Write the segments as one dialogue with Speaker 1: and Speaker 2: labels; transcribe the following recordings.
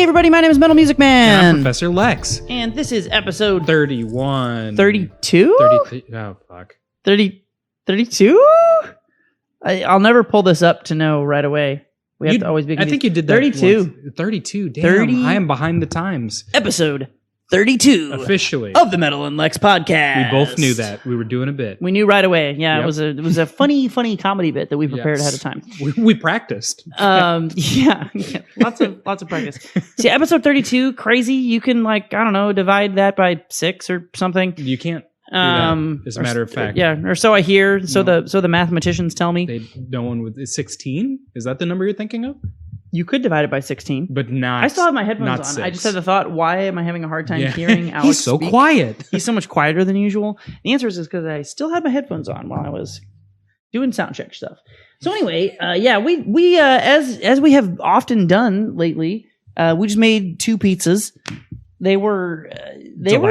Speaker 1: everybody, my name is MetalMusicMan.
Speaker 2: And I'm Professor Lex.
Speaker 1: And this is episode
Speaker 2: 31.
Speaker 1: 32?
Speaker 2: 33. Oh, fuck.
Speaker 1: 32? I'll never pull this up to know right away. We have to always be.
Speaker 2: I think you did that
Speaker 1: 32.
Speaker 2: once. 32. Damn,
Speaker 1: 30?
Speaker 2: I am behind the times.
Speaker 1: Episode 32.
Speaker 2: Officially.
Speaker 1: Of the Metal and Lex podcast.
Speaker 2: We both knew that. We were doing a bit.
Speaker 1: We knew right away. Yeah,
Speaker 2: Yep.
Speaker 1: it was a funny comedy bit that we prepared ahead of time.
Speaker 2: We practiced.
Speaker 1: Yeah, lots of practice. See, episode 32, crazy. You can divide that by 6 or something.
Speaker 2: You can't do that, as a matter of fact.
Speaker 1: Yeah, or so I hear. So the mathematicians tell me.
Speaker 2: No one with 16? Is that the number you're thinking of?
Speaker 1: You could divide it by 16.
Speaker 2: But not.
Speaker 1: I still have my headphones on.
Speaker 2: 6.
Speaker 1: I just had the thought, why am I having a hard time hearing Alex
Speaker 2: He's so
Speaker 1: speak?
Speaker 2: quiet.
Speaker 1: He's so much quieter than usual. The answer is because I still had my headphones on while I was doing sound check stuff. So anyway, we as we have often done lately, we just made 2 pizzas. They were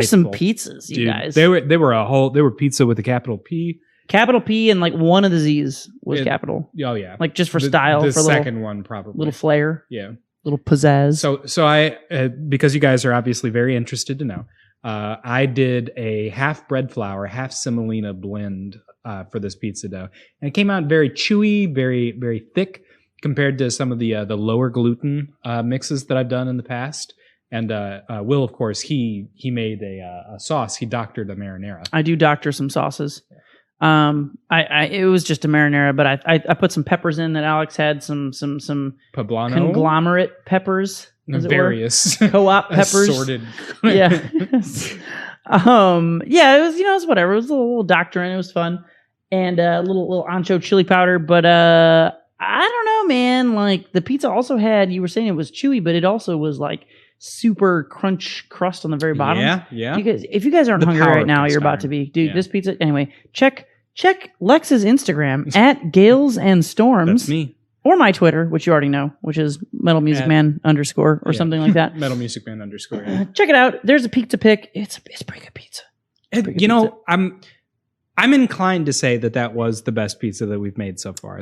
Speaker 1: some pizzas, you guys.
Speaker 2: They were pizza with a capital P.
Speaker 1: Capital P and one of the Z's was capital.
Speaker 2: Oh yeah,
Speaker 1: just for style.
Speaker 2: The
Speaker 1: for
Speaker 2: second one probably
Speaker 1: little flair.
Speaker 2: Yeah,
Speaker 1: little pizzazz.
Speaker 2: So I because you guys are obviously very interested to know, I did a half bread flour, half semolina blend for this pizza dough, and it came out very chewy, very very thick compared to some of the lower gluten mixes that I've done in the past. And Will, of course, he made a sauce. He doctored a marinara.
Speaker 1: I do doctor some sauces. It was just a marinara, but I put some peppers in that Alex had some
Speaker 2: Poblano?
Speaker 1: Conglomerate peppers,
Speaker 2: various
Speaker 1: co-op peppers,
Speaker 2: assorted.
Speaker 1: Yeah, it was it was whatever. It was a little doctoring. It was fun, and a little ancho chili powder. But I don't know, man. Like the pizza also had. You were saying it was chewy, but it also was super crunch crust on the very bottom.
Speaker 2: Yeah.
Speaker 1: If you guys aren't hungry right now, you're about to be. Dude, this pizza. Anyway, check Lex's Instagram at Gales and Storms.
Speaker 2: That's me.
Speaker 1: Or my Twitter, which you already know, which is MetalMusicMan _ or something like that.
Speaker 2: MetalMusicMan _ Yeah.
Speaker 1: Check it out. There's a pizza pic. It's pretty good pizza.
Speaker 2: I'm inclined to say that was the best pizza that we've made so far.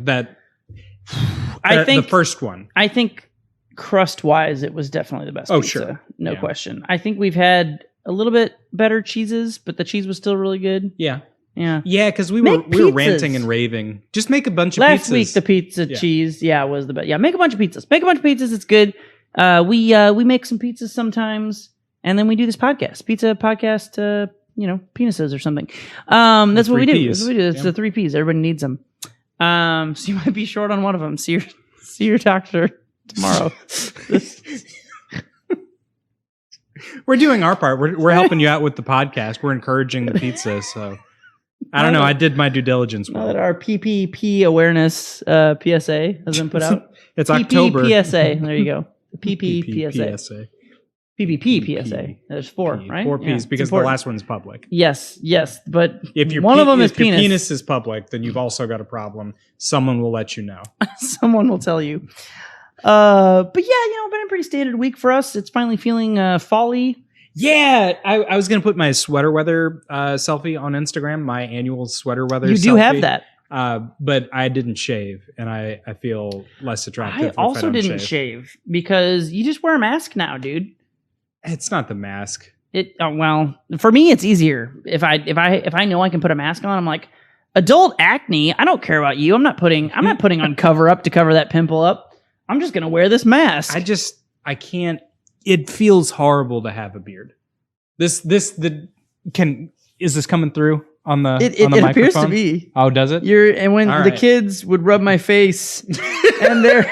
Speaker 2: I think the first one.
Speaker 1: I think crust wise, it was definitely the best pizza.
Speaker 2: Sure.
Speaker 1: No question. I think we've had a little bit better cheeses, but the cheese was still really good.
Speaker 2: Yeah.
Speaker 1: Yeah.
Speaker 2: Yeah, because we were ranting and raving. Just make a bunch of pizzas.
Speaker 1: Last week, the pizza cheese, was the best. Yeah, make a bunch of pizzas. It's good. We make some pizzas sometimes, and then we do this podcast. Pizza podcast, penises or something. That's what we do. That's what we do. It's the 3 Ps. Everybody needs them. So you might be short on one of them. See your doctor tomorrow.
Speaker 2: We're doing our part. We're helping you out with the podcast. We're encouraging the pizza. So I don't know. I did my due diligence.
Speaker 1: Now that our PPP awareness PSA has been put out.
Speaker 2: It's October.
Speaker 1: PSA. There you go. PPP PSA. PPP PSA. There's 4, right?
Speaker 2: 4 Ps because the last one's public.
Speaker 1: Yes. But
Speaker 2: if
Speaker 1: one of them is penis.
Speaker 2: If your penis is public, then you've also got a problem. Someone will let you know.
Speaker 1: Someone will tell you. But yeah, been a pretty standard week for us. It's finally feeling fall-y.
Speaker 2: Yeah, I was going to put my sweater weather selfie on Instagram, my annual sweater weather
Speaker 1: You do have that.
Speaker 2: But I didn't shave, and I feel less attractive.
Speaker 1: I also didn't shave because you just wear a mask now, dude.
Speaker 2: It's not the mask.
Speaker 1: For me, it's easier. If I know I can put a mask on, I'm like, adult acne, I don't care about you. I'm not putting on cover up to cover that pimple up. I'm just going to wear this mask.
Speaker 2: I can't. It feels horrible to have a beard. Is this coming through on the on the microphone?
Speaker 1: It appears to be.
Speaker 2: Oh, does it?
Speaker 1: When the kids would rub my face and they're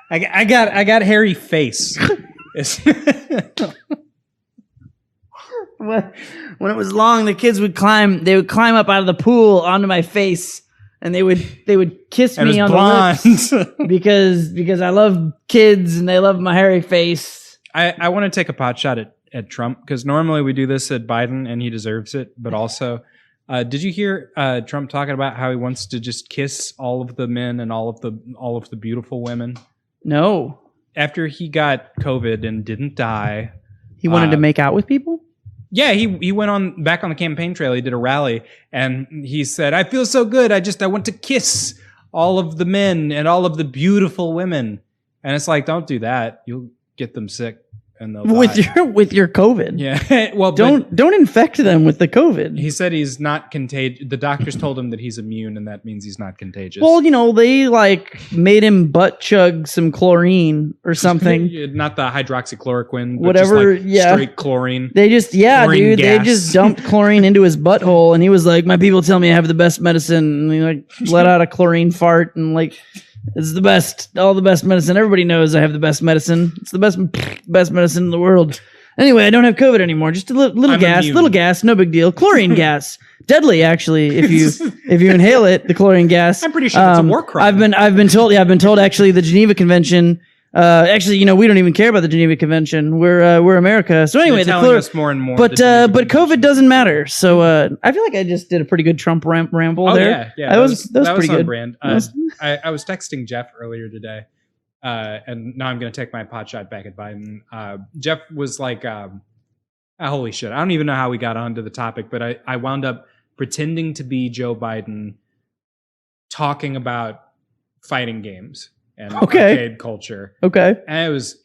Speaker 2: I got hairy face.
Speaker 1: When it was long, the kids would climb up out of the pool onto my face. And they would kiss me on the lips because I love kids and they love my hairy face.
Speaker 2: I want to take a pot shot at Trump because normally we do this at Biden and he deserves it. But also, did you hear Trump talking about how he wants to just kiss all of the men and all of the beautiful women?
Speaker 1: No.
Speaker 2: After he got COVID and didn't die,
Speaker 1: he wanted to make out with people.
Speaker 2: Yeah, he went back on the campaign trail. He did a rally, and he said, "I feel so good. I want to kiss all of the men and all of the beautiful women." And it's like, don't do that. get them sick and they'll
Speaker 1: with
Speaker 2: die.
Speaker 1: with your COVID.
Speaker 2: Yeah. Well,
Speaker 1: don't infect them with the COVID.
Speaker 2: He said he's not contagious. The doctors told him that he's immune, and that means he's not contagious.
Speaker 1: Well, they like made him butt chug some chlorine or something.
Speaker 2: Not the hydroxychloroquine, but
Speaker 1: whatever.
Speaker 2: just like straight chlorine.
Speaker 1: They just
Speaker 2: chlorine
Speaker 1: dude.
Speaker 2: gas.
Speaker 1: They just dumped chlorine into his butthole, and he was like, "My people tell me I have the best medicine." And he like let out a chlorine fart, and like, it's the best, all the best medicine. Everybody knows I have the best medicine. It's the best medicine in the world. Anyway, I don't have COVID anymore. Just a little gas, no big deal. Chlorine gas, deadly actually. If you inhale it, the chlorine gas.
Speaker 2: I'm pretty sure it's a war crime.
Speaker 1: I've been told. Yeah, I've been told actually the Geneva Convention. Actually, we don't even care about the Geneva Convention. We're America. So anyway,
Speaker 2: telling us more and more.
Speaker 1: But COVID doesn't matter. So I feel like I just did a pretty good Trump ramble there.
Speaker 2: Yeah.
Speaker 1: That was pretty
Speaker 2: on
Speaker 1: good.
Speaker 2: Brand. I was texting Jeff earlier today, and now I'm going to take my pot shot back at Biden. Jeff was like, "Holy shit!" I don't even know how we got onto the topic, but I wound up pretending to be Joe Biden, talking about fighting games and arcade culture.
Speaker 1: Okay.
Speaker 2: And it was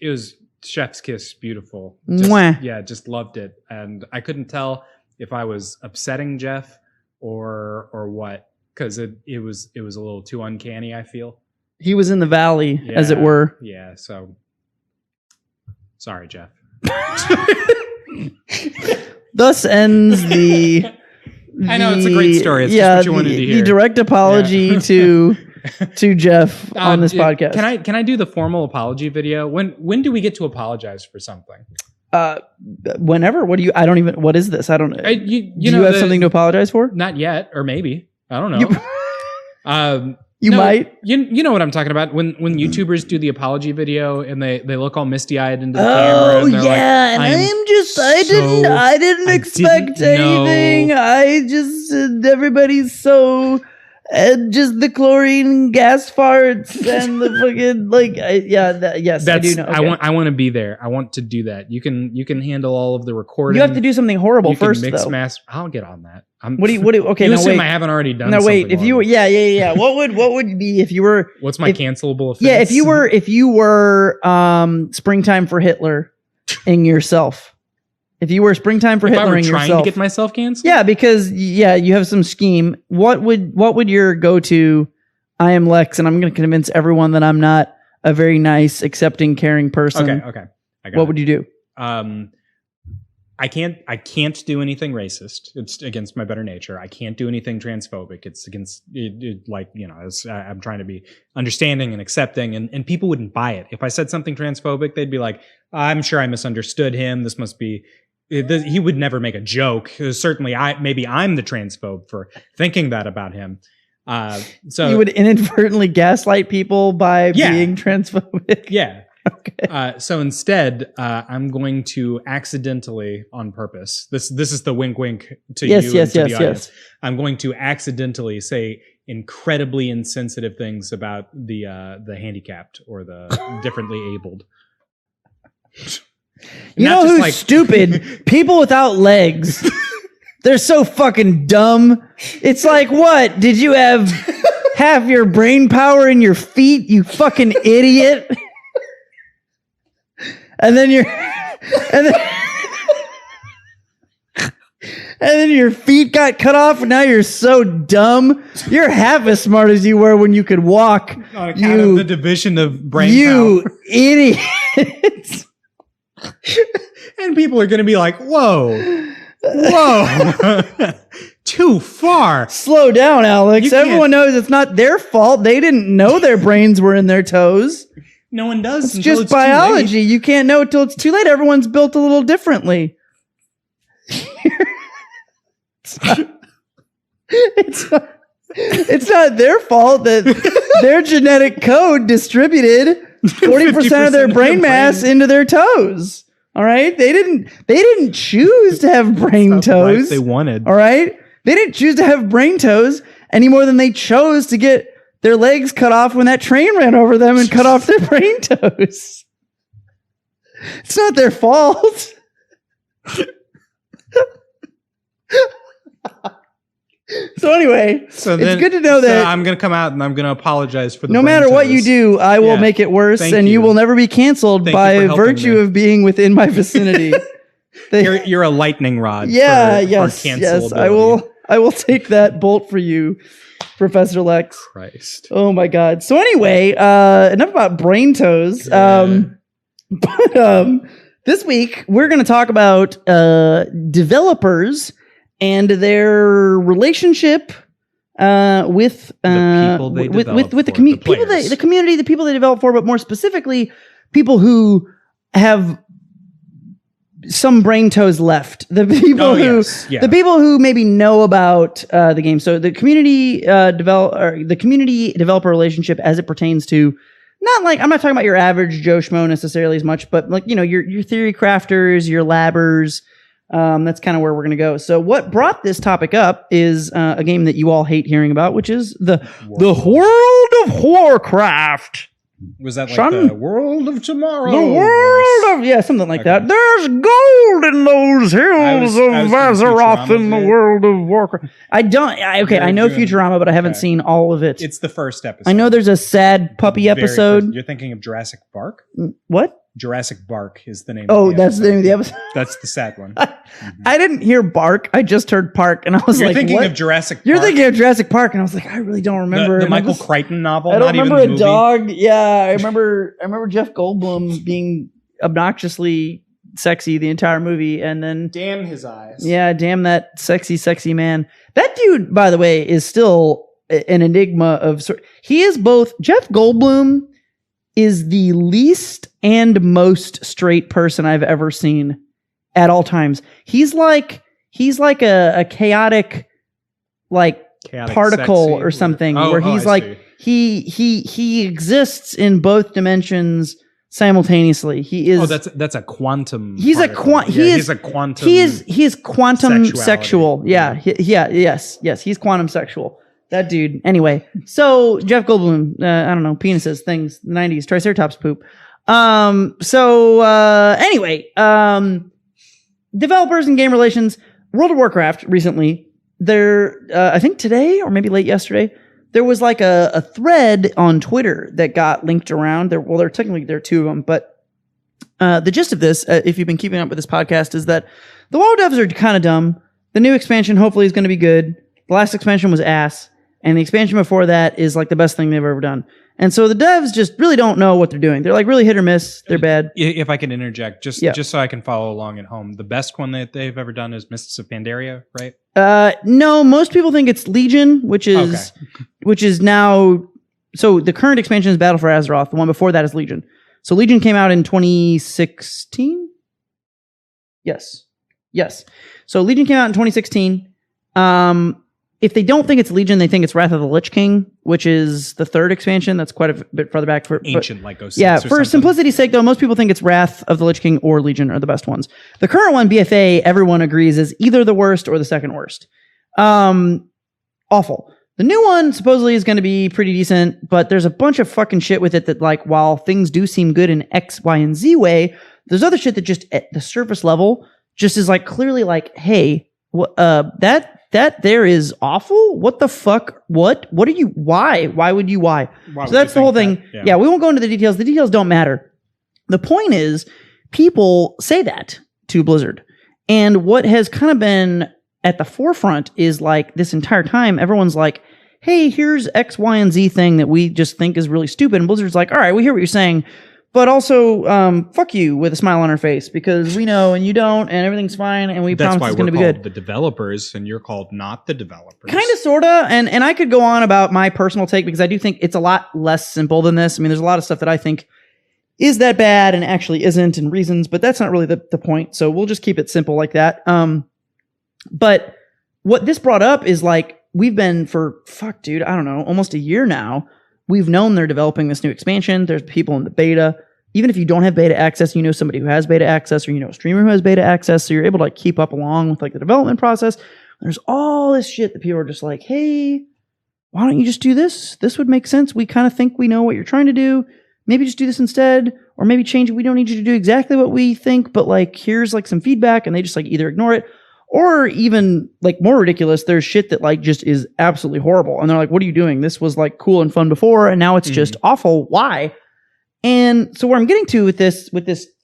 Speaker 2: chef's kiss, beautiful. Just loved it. And I couldn't tell if I was upsetting Jeff or what, because it was a little too uncanny, I feel.
Speaker 1: He was in the valley, as it were.
Speaker 2: Yeah, so sorry, Jeff.
Speaker 1: Thus ends the
Speaker 2: I know, it's a great story. It's just what you wanted to hear.
Speaker 1: The direct apology to Jeff on this podcast.
Speaker 2: Can I do the formal apology video? When do we get to apologize for something?
Speaker 1: Whenever. What is this? I don't know. Do you have something to apologize for?
Speaker 2: Not yet, or maybe. I don't know.
Speaker 1: You might.
Speaker 2: You know what I'm talking about. When YouTubers do the apology video and they look all misty-eyed into the camera.
Speaker 1: Oh,
Speaker 2: and they're
Speaker 1: yeah.
Speaker 2: like,
Speaker 1: I didn't expect anything. Everybody's so... And just the chlorine gas farts and the fucking yes, I do know. Okay.
Speaker 2: I want to be there. I want to do that. You can handle all of the recording.
Speaker 1: You have to do something horrible first,
Speaker 2: mix,
Speaker 1: though.
Speaker 2: Master. I'll get on that.
Speaker 1: Okay,
Speaker 2: you
Speaker 1: now
Speaker 2: assume
Speaker 1: wait.
Speaker 2: I haven't already done.
Speaker 1: No, wait. If you were, yeah. What would be if you were?
Speaker 2: What's my cancelable offense?
Speaker 1: Yeah, if you were Springtime for Hitler ing yourself. If you were Springtime for Hitler ing yourself.
Speaker 2: Trying to get myself canceled?
Speaker 1: Yeah, because you have some scheme. What would your go-to? I am Lex, and I'm going to convince everyone that I'm not a very nice, accepting, caring person.
Speaker 2: Okay.
Speaker 1: What would you do?
Speaker 2: I can't do anything racist. It's against my better nature. I can't do anything transphobic. It's against I'm trying to be understanding and accepting, and people wouldn't buy it. If I said something transphobic, they'd be like, "I'm sure I misunderstood him. This must be." He would never make a joke. Certainly, maybe I'm the transphobe for thinking that about him. So
Speaker 1: you would inadvertently gaslight people by being transphobic.
Speaker 2: Yeah.
Speaker 1: Okay.
Speaker 2: So instead, I'm going to accidentally, on purpose. This is the wink, wink to you and to the audience. Yes. I'm going to accidentally say incredibly insensitive things about the handicapped or the differently abled.
Speaker 1: You know who's stupid? People without legs. They're so fucking dumb. It's like, what? Did you have half your brain power in your feet, you fucking idiot? And then your feet got cut off, and now you're so dumb. You're half as smart as you were when you could walk.
Speaker 2: On account of the division of brain power.
Speaker 1: You idiot.
Speaker 2: And people are going to be like, whoa, too far.
Speaker 1: Slow down, Alex. Everyone knows it's not their fault. They didn't know their brains were in their toes.
Speaker 2: No one does.
Speaker 1: It's just biology. You can't know until it's too late. Everyone's built a little differently. It's not their fault that their genetic code distributed 40% of their brain mass into their toes. All right? They didn't choose to have brain toes.
Speaker 2: They wanted.
Speaker 1: All right? They didn't choose to have brain toes any more than they chose to get their legs cut off when that train ran over them and cut off their brain toes. It's not their fault. So anyway, it's good to know that
Speaker 2: I'm going to come out and I'm going to apologize for the
Speaker 1: no matter what you do, I will make it worse, and you will never be canceled by virtue of being within my vicinity.
Speaker 2: You're a lightning rod.
Speaker 1: Yes. I will take that bolt for you, Professor Lex.
Speaker 2: Christ.
Speaker 1: Oh my God. So anyway, enough about brain toes. But this week we're going to talk about developers and their relationship with the community, the people they develop for, but more specifically, people who have some brain toes left. The people the people who maybe know about the game. So the community developer relationship as it pertains to, not like, I'm not talking about your average Joe Schmo necessarily as much, but like, your theory crafters, your labbers. That's kind of where we're going to go. So what brought this topic up is a game that you all hate hearing about, which is the World of Warcraft.
Speaker 2: Was that like the World of Tomorrow?
Speaker 1: The World of... something like that. There's gold in those hills of Azeroth in the World of Warcraft. I know Futurama, but I haven't seen all of it.
Speaker 2: It's the first episode.
Speaker 1: I know there's a sad puppy episode.
Speaker 2: You're thinking of Jurassic Bark?
Speaker 1: What?
Speaker 2: Jurassic Bark is the name.
Speaker 1: That's the name of the episode.
Speaker 2: That's the sad one.
Speaker 1: I didn't hear Bark. I just heard Park, and I was
Speaker 2: You're thinking of Jurassic Park.
Speaker 1: You're thinking of Jurassic Park, and I was like, I really don't remember
Speaker 2: the Michael Crichton novel.
Speaker 1: I don't remember a dog. Yeah, I remember Jeff Goldblum being obnoxiously sexy the entire movie, and then
Speaker 2: damn his eyes.
Speaker 1: Yeah, damn that sexy man. That dude, by the way, is still an enigma of sort. He is both. Jeff Goldblum is the least and most straight person I've ever seen at all times. He's like a chaotic particle or something, where he's he exists in both dimensions simultaneously. He is.
Speaker 2: That's a quantum.
Speaker 1: He's
Speaker 2: particle.
Speaker 1: He's a quantum. He is quantum sexual. Yeah. Yes. He's quantum sexual. That dude. Anyway, so Jeff Goldblum, I don't know, penises, things, 90s, Triceratops poop. Anyway, developers and game relations, World of Warcraft recently, I think today or maybe late yesterday, there was like a thread on Twitter that got linked around. There are two of them, but the gist of this, if you've been keeping up with this podcast, is that the WoW devs are kind of dumb. The new expansion hopefully is going to be good. The last expansion was ass. And the expansion before that is like the best thing they've ever done. And so the devs just really don't know what they're doing. They're like really hit or miss. They're bad.
Speaker 2: If I can interject, just so I can follow along at home, the best one that they've ever done is Mists of Pandaria, right?
Speaker 1: No, most people think it's Legion, which is now. So the current expansion is Battle for Azeroth. The one before that is Legion. So Legion came out in 2016. Yes. So Legion came out in 2016. If they don't think it's Legion, they think it's Wrath of the Lich King, which is the third expansion. That's quite a bit farther back.
Speaker 2: Ancient Lycos.
Speaker 1: Yeah, for simplicity's sake, though, most people think it's Wrath of the Lich King or Legion are the best ones. The current one, BFA, everyone agrees is either the worst or the second worst. Awful. The new one supposedly is going to be pretty decent, but there's a bunch of fucking shit with it that, like, while things do seem good in X, Y, and Z way, there's other shit that just at the surface level just is like clearly like, hey, that there is awful. What the fuck? What are you? Why would you? So that's the whole thing. Yeah, we won't go into the details. The details don't matter. The point is, people say that to Blizzard. And what has kind of been at the forefront is like this entire time, everyone's like, hey, here's X, Y, and Z thing that we just think is really stupid. And Blizzard's like, all right, we hear what you're saying. But also, fuck you with a smile on our face because we know and you don't, and everything's fine, and we promise it's going to be good.
Speaker 2: That's why we're called the developers, and you're called not the developers.
Speaker 1: Kind of, sort of, and I could go on about my personal take because I do think it's a lot less simple than this. I mean, there's a lot of stuff that I think is that bad and actually isn't, and reasons, but that's not really the point. So we'll just keep it simple like that. But what this brought up is like we've been for I don't know, almost a year now. We've known they're developing this new expansion. There's people in the beta. Even if you don't have beta access, you know somebody who has beta access, or you know a streamer who has beta access, so you're able to like keep up along with like the development process. There's all this shit that people are just like, hey, why don't you just do this? This would make sense. We kind of think we know what you're trying to do. Maybe just do this instead, or maybe change it. We don't need you to do exactly what we think, but like here's like some feedback, and they just like either ignore it, Or even like more ridiculous, there's shit that like just is absolutely horrible. And they're like, what are you doing? This was like cool and fun before, and now it's just awful. Why? And so where I'm getting to with this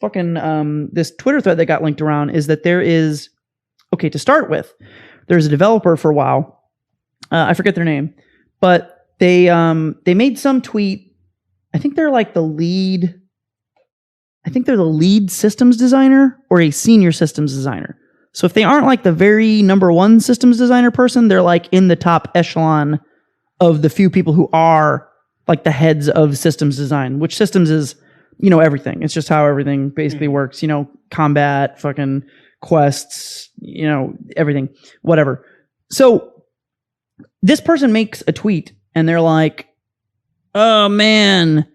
Speaker 1: fucking this Twitter thread that got linked around is that there is, okay, to start with, there's a developer for WoW. I forget their name, but they made some tweet. I think they're like the lead. I think they're the lead systems designer or a senior systems designer. So if they aren't like the very number one systems designer person, they're like in the top echelon of the few people who are like the heads of systems design, which systems is, you know, everything. It's just how everything basically works, you know, combat, fucking quests, you know, everything, whatever. So this person makes a tweet and they're like, oh man,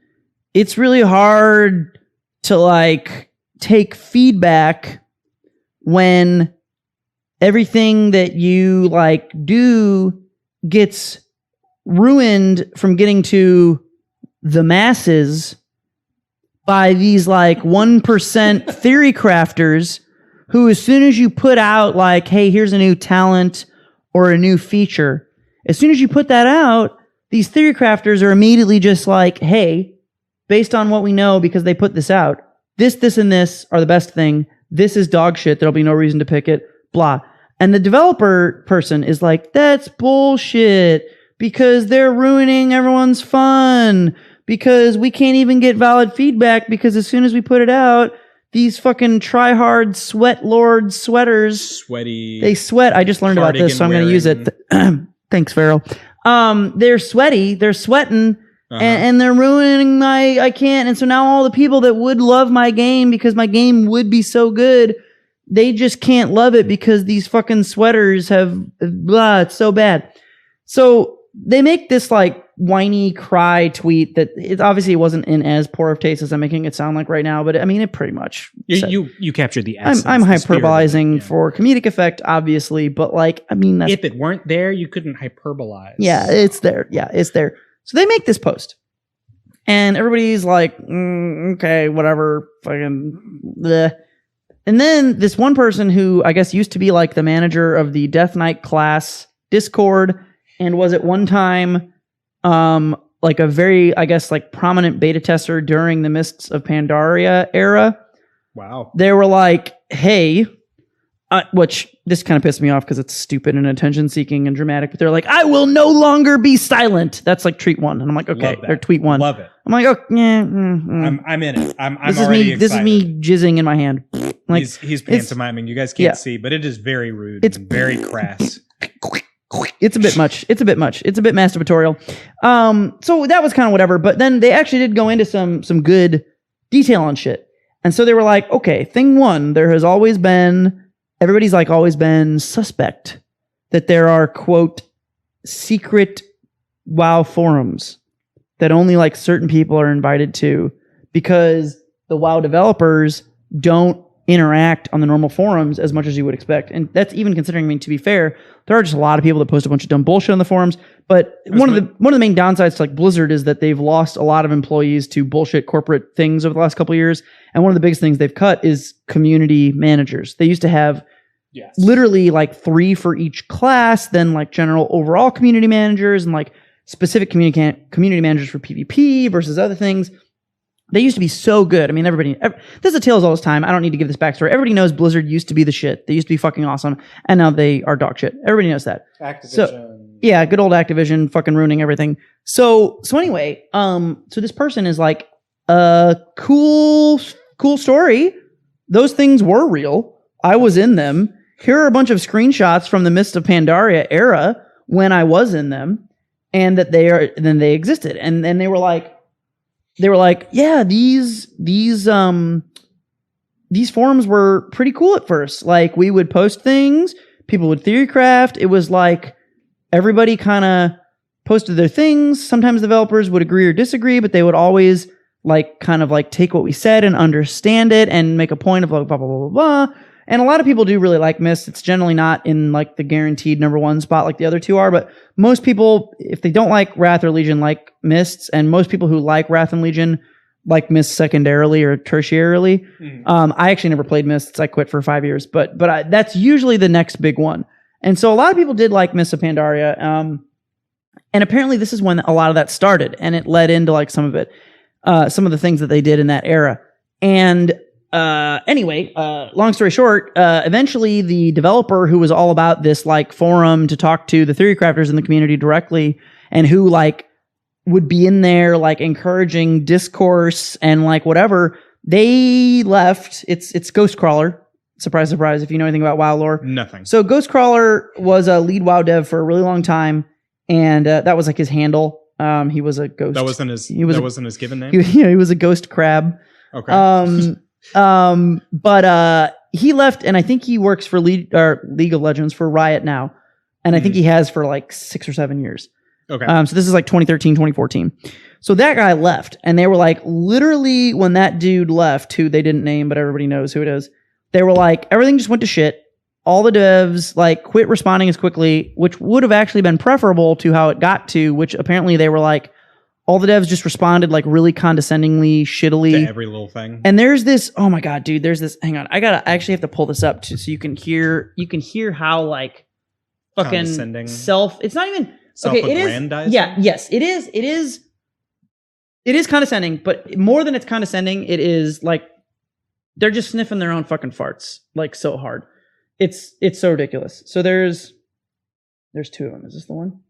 Speaker 1: it's really hard to like take feedback when everything that you like do gets ruined from getting to the masses by these like 1% theory crafters who, as soon as you put out like, hey, here's a new talent or a new feature, as soon as you put that out, these theory crafters are immediately just like, hey, based on what we know, because they put this out, this, and this are the best thing. This is dog shit. There'll be no reason to pick it, blah. And the developer person is like, that's bullshit because they're ruining everyone's fun because we can't even get valid feedback because as soon as we put it out, these fucking try-hard sweat lord sweaters.
Speaker 2: Sweaty.
Speaker 1: They sweat. I just learned about this, so I'm going to use it. Thanks, Pharaoh. They're sweaty. They're sweating. And they're ruining I can't. And so now all the people that would love my game because my game would be so good, they just can't love it because these fucking sweaters have blah. It's so bad. So they make this like whiny cry tweet that it obviously wasn't in as poor of taste as I'm making it sound like right now, but I mean, it pretty much.
Speaker 2: You captured the essence.
Speaker 1: I'm hyperbolizing for comedic effect, obviously, but like, I mean,
Speaker 2: if it weren't there, you couldn't hyperbolize.
Speaker 1: Yeah, it's there. Yeah, it's there. So they make this post, and everybody's like, okay, whatever, fucking bleh. And then this one person who I guess used to be like the manager of the Death Knight class Discord and was at one time like a very, I guess, like prominent beta tester during the Mists of Pandaria era.
Speaker 2: Wow.
Speaker 1: They were like, hey, which this kind of pissed me off because it's stupid and attention seeking and dramatic, but they're like, I will no longer be silent. That's like tweet one. And I'm like, okay, or tweet one.
Speaker 2: Love it.
Speaker 1: I'm like, oh, yeah.
Speaker 2: I'm in it. I'm
Speaker 1: this
Speaker 2: already
Speaker 1: is me. This is me jizzing in my hand. Like
Speaker 2: he's pantomiming. You guys can't see, but it is very rude. It's very crass.
Speaker 1: It's a bit much. It's a bit masturbatorial. So that was kind of whatever. But then they actually did go into some good detail on shit. And so they were like, okay, thing one, everybody's like always been suspect that there are, quote, secret WoW forums that only like certain people are invited to because the WoW developers don't interact on the normal forums as much as you would expect. And that's even considering, I mean, to be fair, there are just a lot of people that post a bunch of dumb bullshit on the forums. But one of the main downsides to like Blizzard is that they've lost a lot of employees to bullshit corporate things over the last couple of years. And one of the biggest things they've cut is community managers. They used to have literally like 3 for each class, then like general overall community managers and like specific community managers for PvP versus other things. They used to be so good. I mean, this is a Tales all this time. I don't need to give this backstory. Everybody knows Blizzard used to be the shit. They used to be fucking awesome, and now they are dog shit. Everybody knows that.
Speaker 2: Activision.
Speaker 1: So, yeah, good old Activision fucking ruining everything. So anyway, so this person is like, cool story. Those things were real. I was in them. Here are a bunch of screenshots from the Mist of Pandaria era when I was in them, and that they existed. And then they were like, yeah, these forums were pretty cool at first. Like, we would post things, people would theorycraft. It was like everybody kind of posted their things. Sometimes developers would agree or disagree, but they would always like kind of like take what we said and understand it and make a point of like blah blah blah blah blah. And a lot of people do really like Mist. It's generally not in like the guaranteed number one spot like the other two are, but most people, if they don't like Wrath or Legion, like Mists, and most people who like Wrath and Legion like Myst secondarily or tertiarily. I actually never played Mysts. I quit for 5 years, but that's usually the next big one. And so a lot of people did like Mists of Pandaria. And apparently this is when a lot of that started, and it led into like some of the things that they did in that era. And anyway, long story short, eventually the developer who was all about this like forum to talk to the theory crafters in the community directly, and who like would be in there like encouraging discourse and like whatever, they left. It's Ghostcrawler. Surprise, surprise, if you know anything about WoW lore.
Speaker 2: Nothing.
Speaker 1: So Ghostcrawler was a lead WoW dev for a really long time, and that was like his handle. He was a ghost.
Speaker 2: That wasn't his given name?
Speaker 1: He was a ghost crab.
Speaker 2: Okay.
Speaker 1: But he left, and I think he works for League of Legends for Riot now. And I think he has for like 6 or 7 years.
Speaker 2: Okay.
Speaker 1: So this is like 2013, 2014. So that guy left, and they were like, literally when that dude left, who they didn't name, but everybody knows who it is, they were like, everything just went to shit. All the devs like quit responding as quickly, which would have actually been preferable to how it got to, which apparently they were like, all the devs just responded like really condescendingly, shittily.
Speaker 2: To every little thing.
Speaker 1: And there's this, oh my God, dude, there's this, hang on. I actually have to pull this up so you can hear how like fucking it's not even, okay, it is, yeah, yes, it is condescending, but more than it's condescending, it is like, they're just sniffing their own fucking farts, like so hard. It's so ridiculous. So there's 2 of them. Is this the one?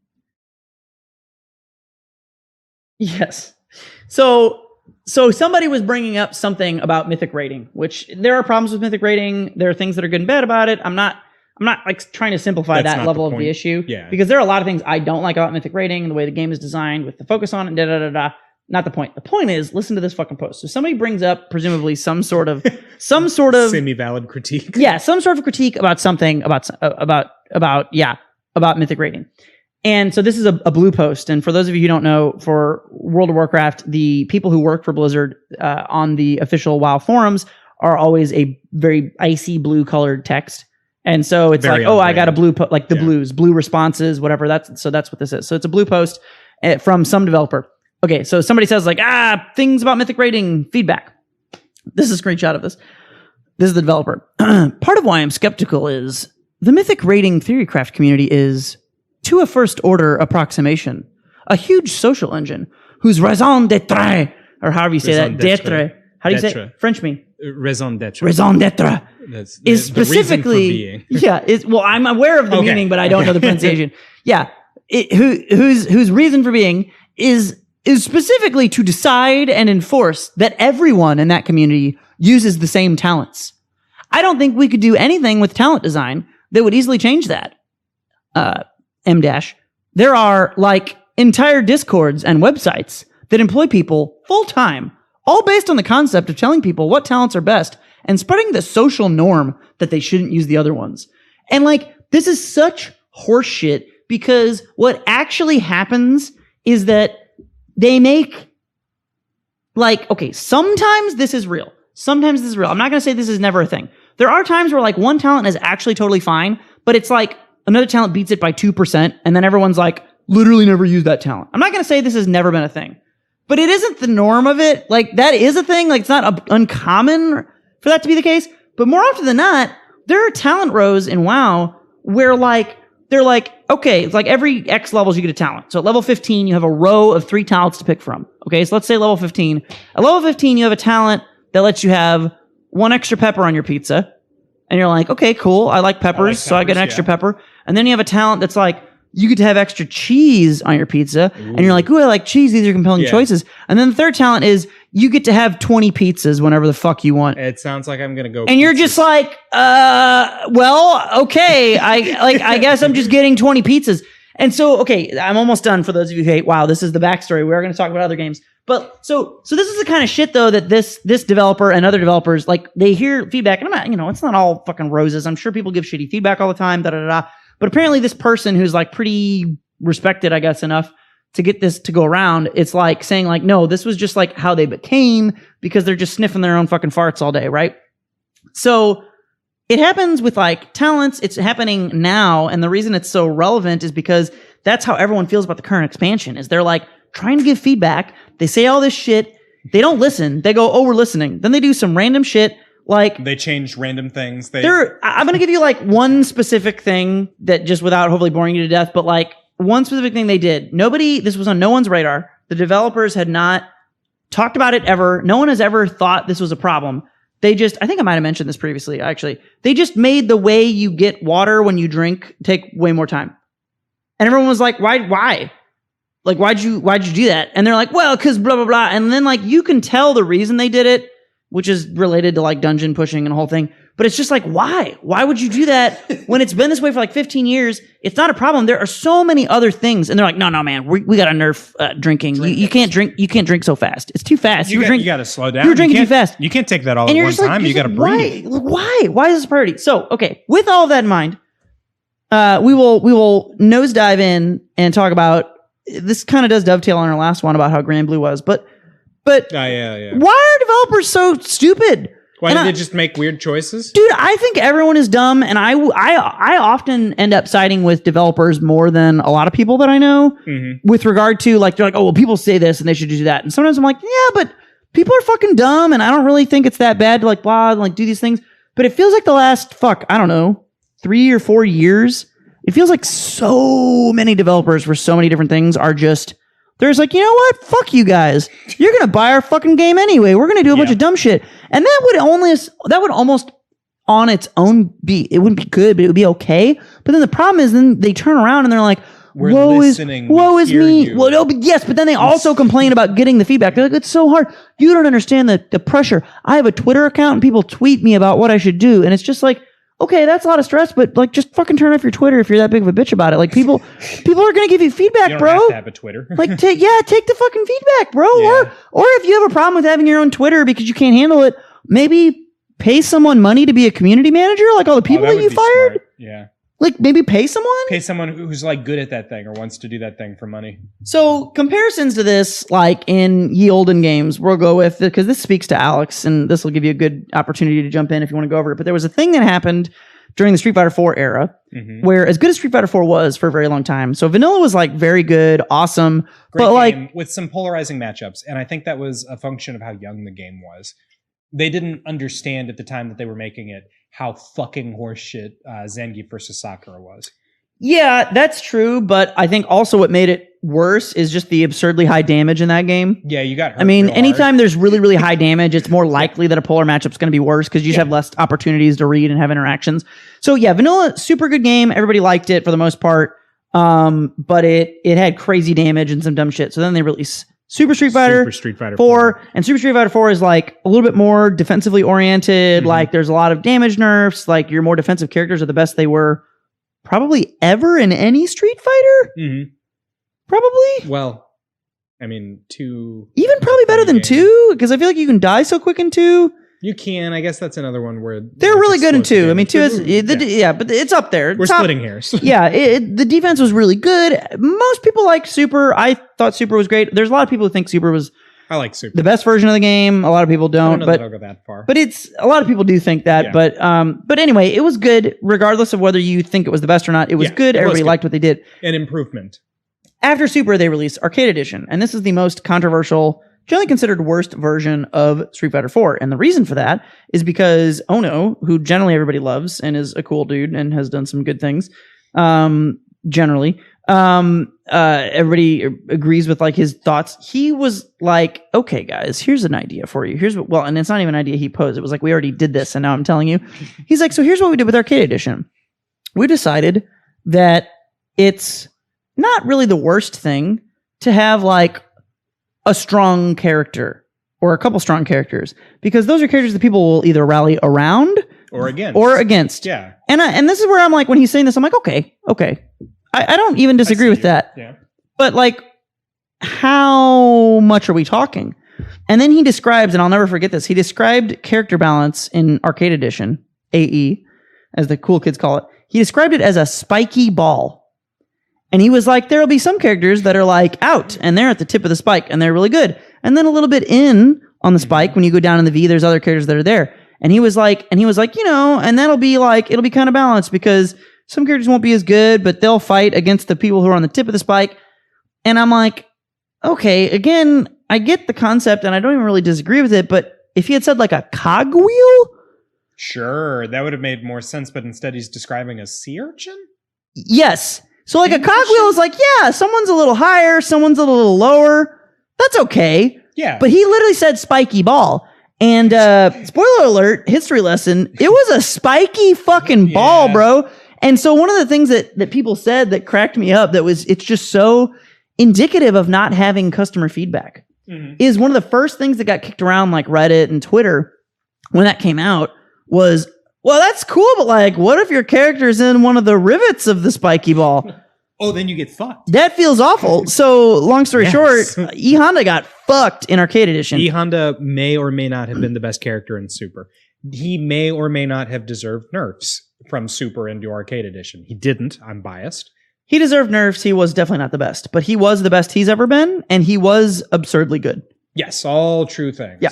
Speaker 1: Yes. So somebody was bringing up something about Mythic Rating, which there are problems with Mythic Rating. There are things that are good and bad about it. I'm not like trying to simplify that level of the issue.
Speaker 2: Yeah.
Speaker 1: Because there are a lot of things I don't like about Mythic Rating, the way the game is designed with the focus on it, Not the point. The point is, listen to this fucking post. So somebody brings up presumably some sort of
Speaker 2: semi-valid critique.
Speaker 1: Yeah, some sort of critique about something about Mythic Rating. And so this is a blue post. And for those of you who don't know, for World of Warcraft, the people who work for Blizzard on the official WoW forums are always a very icy blue colored text. And so it's very like, oh, I got a blue like the blues, blue responses, whatever. That's what this is. So it's a blue post from some developer. Okay, so somebody says like, things about Mythic Rating, feedback. This is a screenshot of this. This is the developer. Part of why I'm skeptical is the Mythic Rating theorycraft community is, to a first order approximation, a huge social engine whose raison d'etre, or however you say that, d'etre. How do you say it? French me.
Speaker 2: Raison d'etre.
Speaker 1: Raison d'etre. Is specifically, I'm aware of the meaning, but I don't know the pronunciation. Yeah. Whose reason for being is specifically to decide and enforce that everyone in that community uses the same talents. I don't think we could do anything with talent design that would easily change that. M-dash. There are like entire discords and websites that employ people full time, all based on the concept of telling people what talents are best and spreading the social norm that they shouldn't use the other ones. And like, this is such horseshit, because what actually happens is that they make like, okay, sometimes this is real. Sometimes this is real. I'm not going to say this is never a thing. There are times where like one talent is actually totally fine, but it's like another talent beats it by 2%, and then everyone's like, literally never use that talent. I'm not going to say this has never been a thing, but it isn't the norm of it. Like, that is a thing. Like, it's not uncommon for that to be the case, but more often than not, there are talent rows in WoW where like, they're like, okay, it's like every X levels you get a talent. So at level 15, you have a row of 3 talents to pick from. Okay, so let's say level 15. At level 15, you have a talent that lets you have 1 extra pepper on your pizza. And you're like, okay, cool. I like peppers, so I get an extra pepper. And then you have a talent that's like, you get to have extra cheese on your pizza. Ooh. And you're like, ooh, I like cheese. These are compelling choices. And then the third talent is you get to have 20 pizzas whenever the fuck you want.
Speaker 2: It sounds like I'm going to go.
Speaker 1: And you're just like, well, okay. I guess I'm just getting 20 pizzas. And so, okay, I'm almost done for those of you who hate WoW. This is the backstory. We are going to talk about other games. But so this is the kind of shit though that this developer and other developers, like, they hear feedback, and I'm not, it's not all fucking roses. I'm sure people give shitty feedback all the time, But apparently this person who's like pretty respected, I guess, enough to get this to go around, it's like saying like, no, this was just like how they became, because they're just sniffing their own fucking farts all day, right? So it happens with like talents. It's happening now. And the reason it's so relevant is because that's how everyone feels about the current expansion, is they're like trying to give feedback. They say all this shit, They don't listen. They go, oh, we're listening. Then they do some random shit. Like
Speaker 2: they change random things.
Speaker 1: I'm going to give you like one specific thing that just without hopefully boring you to death, but like one specific thing they did. This was on no one's radar. The developers had not talked about it ever. No one has ever thought this was a problem. I think I might have mentioned this previously, actually. They just made the way you get water when you drink take way more time. And everyone was like, why? Like, why'd you do that? And they're like, well, cause blah, blah, blah. And then like, you can tell the reason they did it, which is related to like dungeon pushing and the whole thing. But it's just like, why? Why would you do that when it's been this way for like 15 years? It's not a problem. There are so many other things. And they're like, no, man, we got to nerf drinking. You can't drink so fast. It's too fast.
Speaker 2: You got to slow down.
Speaker 1: You're drinking too fast.
Speaker 2: You can't take that all at one time. You got to breathe.
Speaker 1: Why? Why is this a priority? So, okay, with all of that in mind, we will nosedive in and talk about, this kind of does dovetail on our last one about how Grand Blue was, but
Speaker 2: yeah.
Speaker 1: Why are developers so stupid?
Speaker 2: Why did they just make weird choices?
Speaker 1: Dude, I think everyone is dumb, and I often end up siding with developers more than a lot of people that I know with regard to, like, they're like, oh, well, people say this and they should do that. And sometimes I'm like, yeah, but people are fucking dumb, and I don't really think it's that bad to, like, blah, and, like, do these things. But it feels like the last, 3 or 4 years, it feels like so many developers for so many different things are just... There's like, you know what? Fuck you guys. You're going to buy our fucking game anyway. We're going to do a bunch of dumb shit. And that would almost on its own it wouldn't be good, but it would be okay. But then the problem is then they turn around and they're like, woe is me.
Speaker 2: You.
Speaker 1: Well, no, but yes, but then they also complain about getting the feedback. They're like, it's so hard. You don't understand the pressure. I have a Twitter account and people tweet me about what I should do. And it's just like, okay, that's a lot of stress, but like, just fucking turn off your Twitter if you're that big of a bitch about it. Like, people are gonna give you feedback,
Speaker 2: you don't
Speaker 1: bro.
Speaker 2: Have to have a Twitter.
Speaker 1: Like, take the fucking feedback, bro. Yeah. Or if you have a problem with having your own Twitter because you can't handle it, maybe pay someone money to be a community manager, like all the people that you fired.
Speaker 2: Smart. Yeah.
Speaker 1: Like, maybe pay someone
Speaker 2: who's like good at that thing or wants to do that thing for money.
Speaker 1: So comparisons to this, like in ye olden games, we'll go with, because this speaks to Alex, and this will give you a good opportunity to jump in if you want to go over it. But there was a thing that happened during the Street Fighter 4 era, where as good as Street Fighter 4 was for a very long time, so vanilla was like very good, awesome,
Speaker 2: great
Speaker 1: but
Speaker 2: game
Speaker 1: like
Speaker 2: with some polarizing matchups, and I think that was a function of how young the game was. They didn't understand at the time that they were making it how fucking horseshit Zangief versus Sakura was.
Speaker 1: Yeah, that's true, but I think also what made it worse is just the absurdly high damage in that game.
Speaker 2: Yeah, you got hurt.
Speaker 1: I mean, anytime there's really, really high damage, it's more likely that a polar matchup's going to be worse because you just have less opportunities to read and have interactions. So yeah, vanilla, super good game. Everybody liked it for the most part, but it had crazy damage and some dumb shit. So then they released Super Street Fighter 4, and Super Street Fighter 4 is like a little bit more defensively oriented. Like, there's a lot of damage nerfs. Like, your more defensive characters are the best they were probably ever in any Street Fighter. Probably.
Speaker 2: Well, I mean, 2...
Speaker 1: Even probably better than 2, because I feel like you can die so quick in 2.
Speaker 2: You can. I guess that's another one where...
Speaker 1: They're really good in 2. I mean, 2 is... but it's up there.
Speaker 2: We're splitting hairs.
Speaker 1: Yeah, the defense was really good. Most people like Super. I thought Super was great. There's a lot of people who think Super was...
Speaker 2: I like Super.
Speaker 1: The best version of the game. A lot of people don't.
Speaker 2: I don't know that I'll go that far.
Speaker 1: But it's... A lot of people do think that. Yeah. But anyway, it was good, regardless of whether you think it was the best or not. It was good. Everybody liked what they did.
Speaker 2: An improvement.
Speaker 1: After Super, they released Arcade Edition, and this is the most controversial, generally considered worst version of Street Fighter 4. And the reason for that is because Ono, who generally everybody loves and is a cool dude and has done some good things, generally, everybody agrees with like his thoughts. He was like, okay, guys, here's an idea for you. And it's not even an idea he posed. It was like, we already did this, and now I'm telling you. He's like, so here's what we did with Arcade Edition. We decided that it's not really the worst thing to have like a strong character or a couple strong characters, because those are characters that people will either rally around
Speaker 2: or against.
Speaker 1: Yeah. And this is where I'm like, when he's saying this, I'm like, okay. I don't even disagree with that.
Speaker 2: Yeah.
Speaker 1: But like, how much are we talking? And then he describes, and I'll never forget this, he described character balance in Arcade Edition, AE, as the cool kids call it. He described it as a spiky ball. And he was like, there'll be some characters that are like out and they're at the tip of the spike and they're really good. And then a little bit in on the spike, when you go down in the V, there's other characters that are there. And he was like, you know, and that'll be like, it'll be kind of balanced because some characters won't be as good, but they'll fight against the people who are on the tip of the spike. And I'm like, okay, again, I get the concept and I don't even really disagree with it, but if he had said like a cogwheel,
Speaker 2: sure, that would have made more sense, but instead he's describing a sea urchin?
Speaker 1: yes. So like a cogwheel is like, yeah, someone's a little higher, someone's a little lower. That's okay.
Speaker 2: Yeah.
Speaker 1: But he literally said spiky ball. And spoiler alert, history lesson, it was a spiky fucking ball, bro. And so one of the things that people said that cracked me up it's just so indicative of not having customer feedback is one of the first things that got kicked around like Reddit and Twitter when that came out was, well, that's cool, but like, what if your character's in one of the rivets of the spiky ball?
Speaker 2: Oh, then you get fucked.
Speaker 1: That feels awful. So, long story short, E Honda got fucked in Arcade Edition.
Speaker 2: E Honda may or may not have been the best character in Super. He may or may not have deserved nerfs from Super into Arcade Edition. He didn't. I'm biased.
Speaker 1: He deserved nerfs. He was definitely not the best, but he was the best he's ever been, and he was absurdly good.
Speaker 2: Yes, all true things.
Speaker 1: Yeah.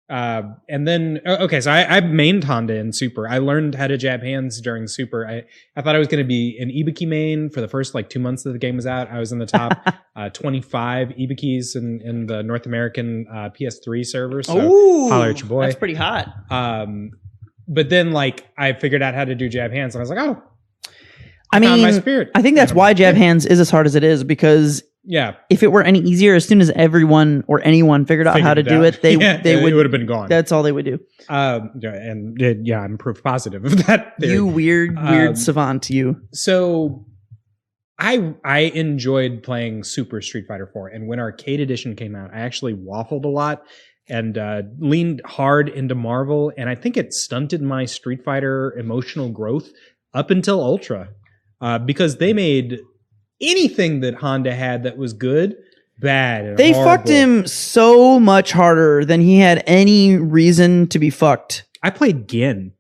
Speaker 2: And then, okay, so I mained Honda in Super. I learned how to jab hands during Super. I thought I was going to be an Ibuki main for the first like 2 months that the game was out. I was in the top 25 Ibukis in the North American PS3 server. So holler at your boy.
Speaker 1: That's pretty hot.
Speaker 2: But then like I figured out how to do jab hands and I was like, oh,
Speaker 1: I mean,
Speaker 2: my spirit.
Speaker 1: I think that's why jab hands is as hard as it is because if it were any easier, as soon as everyone or anyone figured out how to do it, they would
Speaker 2: have been gone.
Speaker 1: That's all they would do.
Speaker 2: I'm proof positive of that theory.
Speaker 1: You weird savant, you.
Speaker 2: So I enjoyed playing Super Street Fighter 4, and when Arcade Edition came out, I actually waffled a lot and leaned hard into Marvel, and I think it stunted my Street Fighter emotional growth up until Ultra, because they made anything that Honda had that was good, bad, and
Speaker 1: they
Speaker 2: horrible.
Speaker 1: fucked him so much harder than he had any reason to be fucked.
Speaker 2: I played Gin.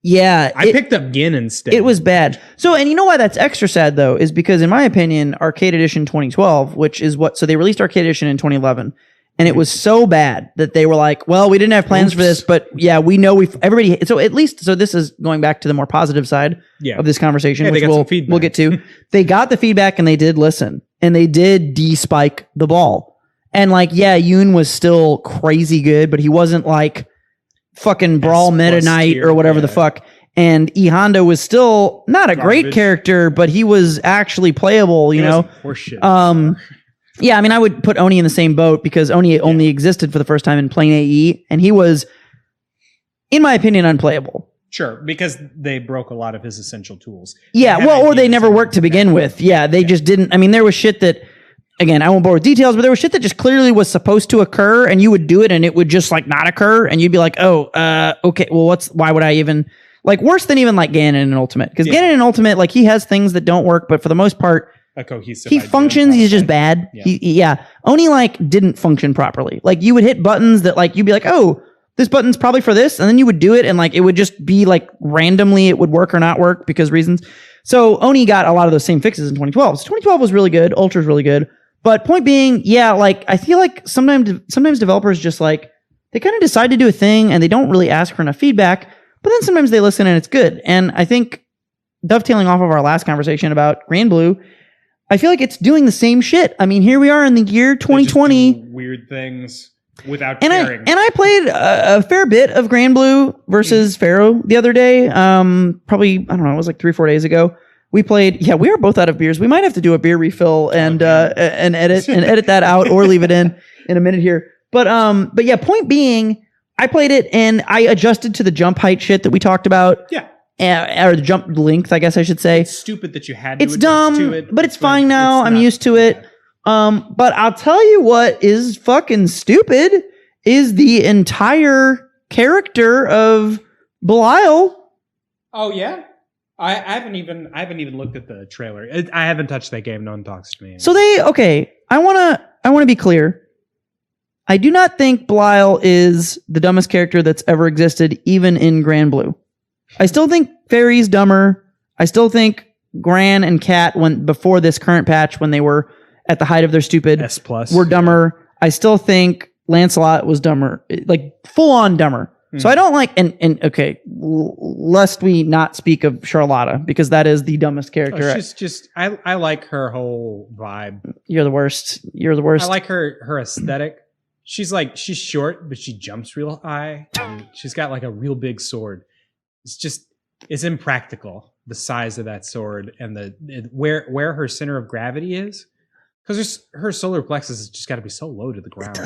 Speaker 1: Yeah.
Speaker 2: I picked up Gin instead.
Speaker 1: It was bad. So, and you know why that's extra sad, though, is because, in my opinion, Arcade Edition 2012, which is so they released Arcade Edition in 2011, and it was so bad that they were like, well, we didn't have plans for this, but yeah, we know so this is going back to the more positive side of this conversation, which we'll get to. They got the feedback and they did listen, and they did de-spike the ball. And like, yeah, Yoon was still crazy good, but he wasn't like fucking Brawl Meta Knight or whatever the fuck. And E Honda was still not a great character, but he was actually playable, you know?
Speaker 2: Horseshit.
Speaker 1: Yeah, I mean, I would put Oni in the same boat because Oni only existed for the first time in plain AE, and he was, in my opinion, unplayable.
Speaker 2: Sure, because they broke a lot of his essential tools.
Speaker 1: Yeah, or they never worked to begin with. Yeah, they just didn't. I mean, there was shit that, again, I won't bore with details, but there was shit that just clearly was supposed to occur, and you would do it, and it would just like not occur, and you'd be like, oh, okay, well, why would I even, like, worse than even like Ganon in Ultimate, because Ganon in Ultimate, like, he has things that don't work, but for the most part,
Speaker 2: a cohesive
Speaker 1: he functions, he's just bad. Oni like didn't function properly. Like, you would hit buttons that like you'd be like, oh, this button's probably for this, and then you would do it and like it would just be like randomly it would work or not work because reasons. So Oni got a lot of those same fixes in 2012. So 2012 was really good, Ultra's really good. But point being, like I feel like sometimes developers just like they kind of decide to do a thing and they don't really ask for enough feedback, but then sometimes they listen and it's good. And I think dovetailing off of our last conversation about Grand Blue, I feel like it's doing the same shit. I mean, here we are in the year 2020.
Speaker 2: Weird things without caring.
Speaker 1: And I played a fair bit of Grand Blue versus Pharaoh the other day. Probably, I don't know, it was like 3-4 days ago. We played, we were both out of beers. We might have to do a beer refill and edit that out or leave it in a minute here. But yeah, point being, I played it and I adjusted to the jump height shit that we talked about.
Speaker 2: Yeah.
Speaker 1: Or the jump length, I guess I should say.
Speaker 2: It's stupid that you had to
Speaker 1: adjust to it. But it's fine now. I'm used to it. But I'll tell you what is fucking stupid is the entire character of Blyle.
Speaker 2: Oh yeah? I haven't even looked at the trailer. I haven't touched that game. No one talks to me.
Speaker 1: So I wanna be clear. I do not think Blyle is the dumbest character that's ever existed, even in Grand Blue. I still think Fairy's dumber. I still think Gran and Cat, before this current patch, when they were at the height of their stupid,
Speaker 2: S+,
Speaker 1: were dumber. I still think Lancelot was dumber, like full on dumber. So I don't like, and okay, lest we not speak of Charlotta, because that is the dumbest character.
Speaker 2: She's just, I like her whole vibe.
Speaker 1: You're the worst. You're the worst.
Speaker 2: I like her aesthetic. She's short, but she jumps real high. And she's got like a real big sword. It's impractical, the size of that sword and where her center of gravity is. Because her solar plexus has just got to be so low to the ground.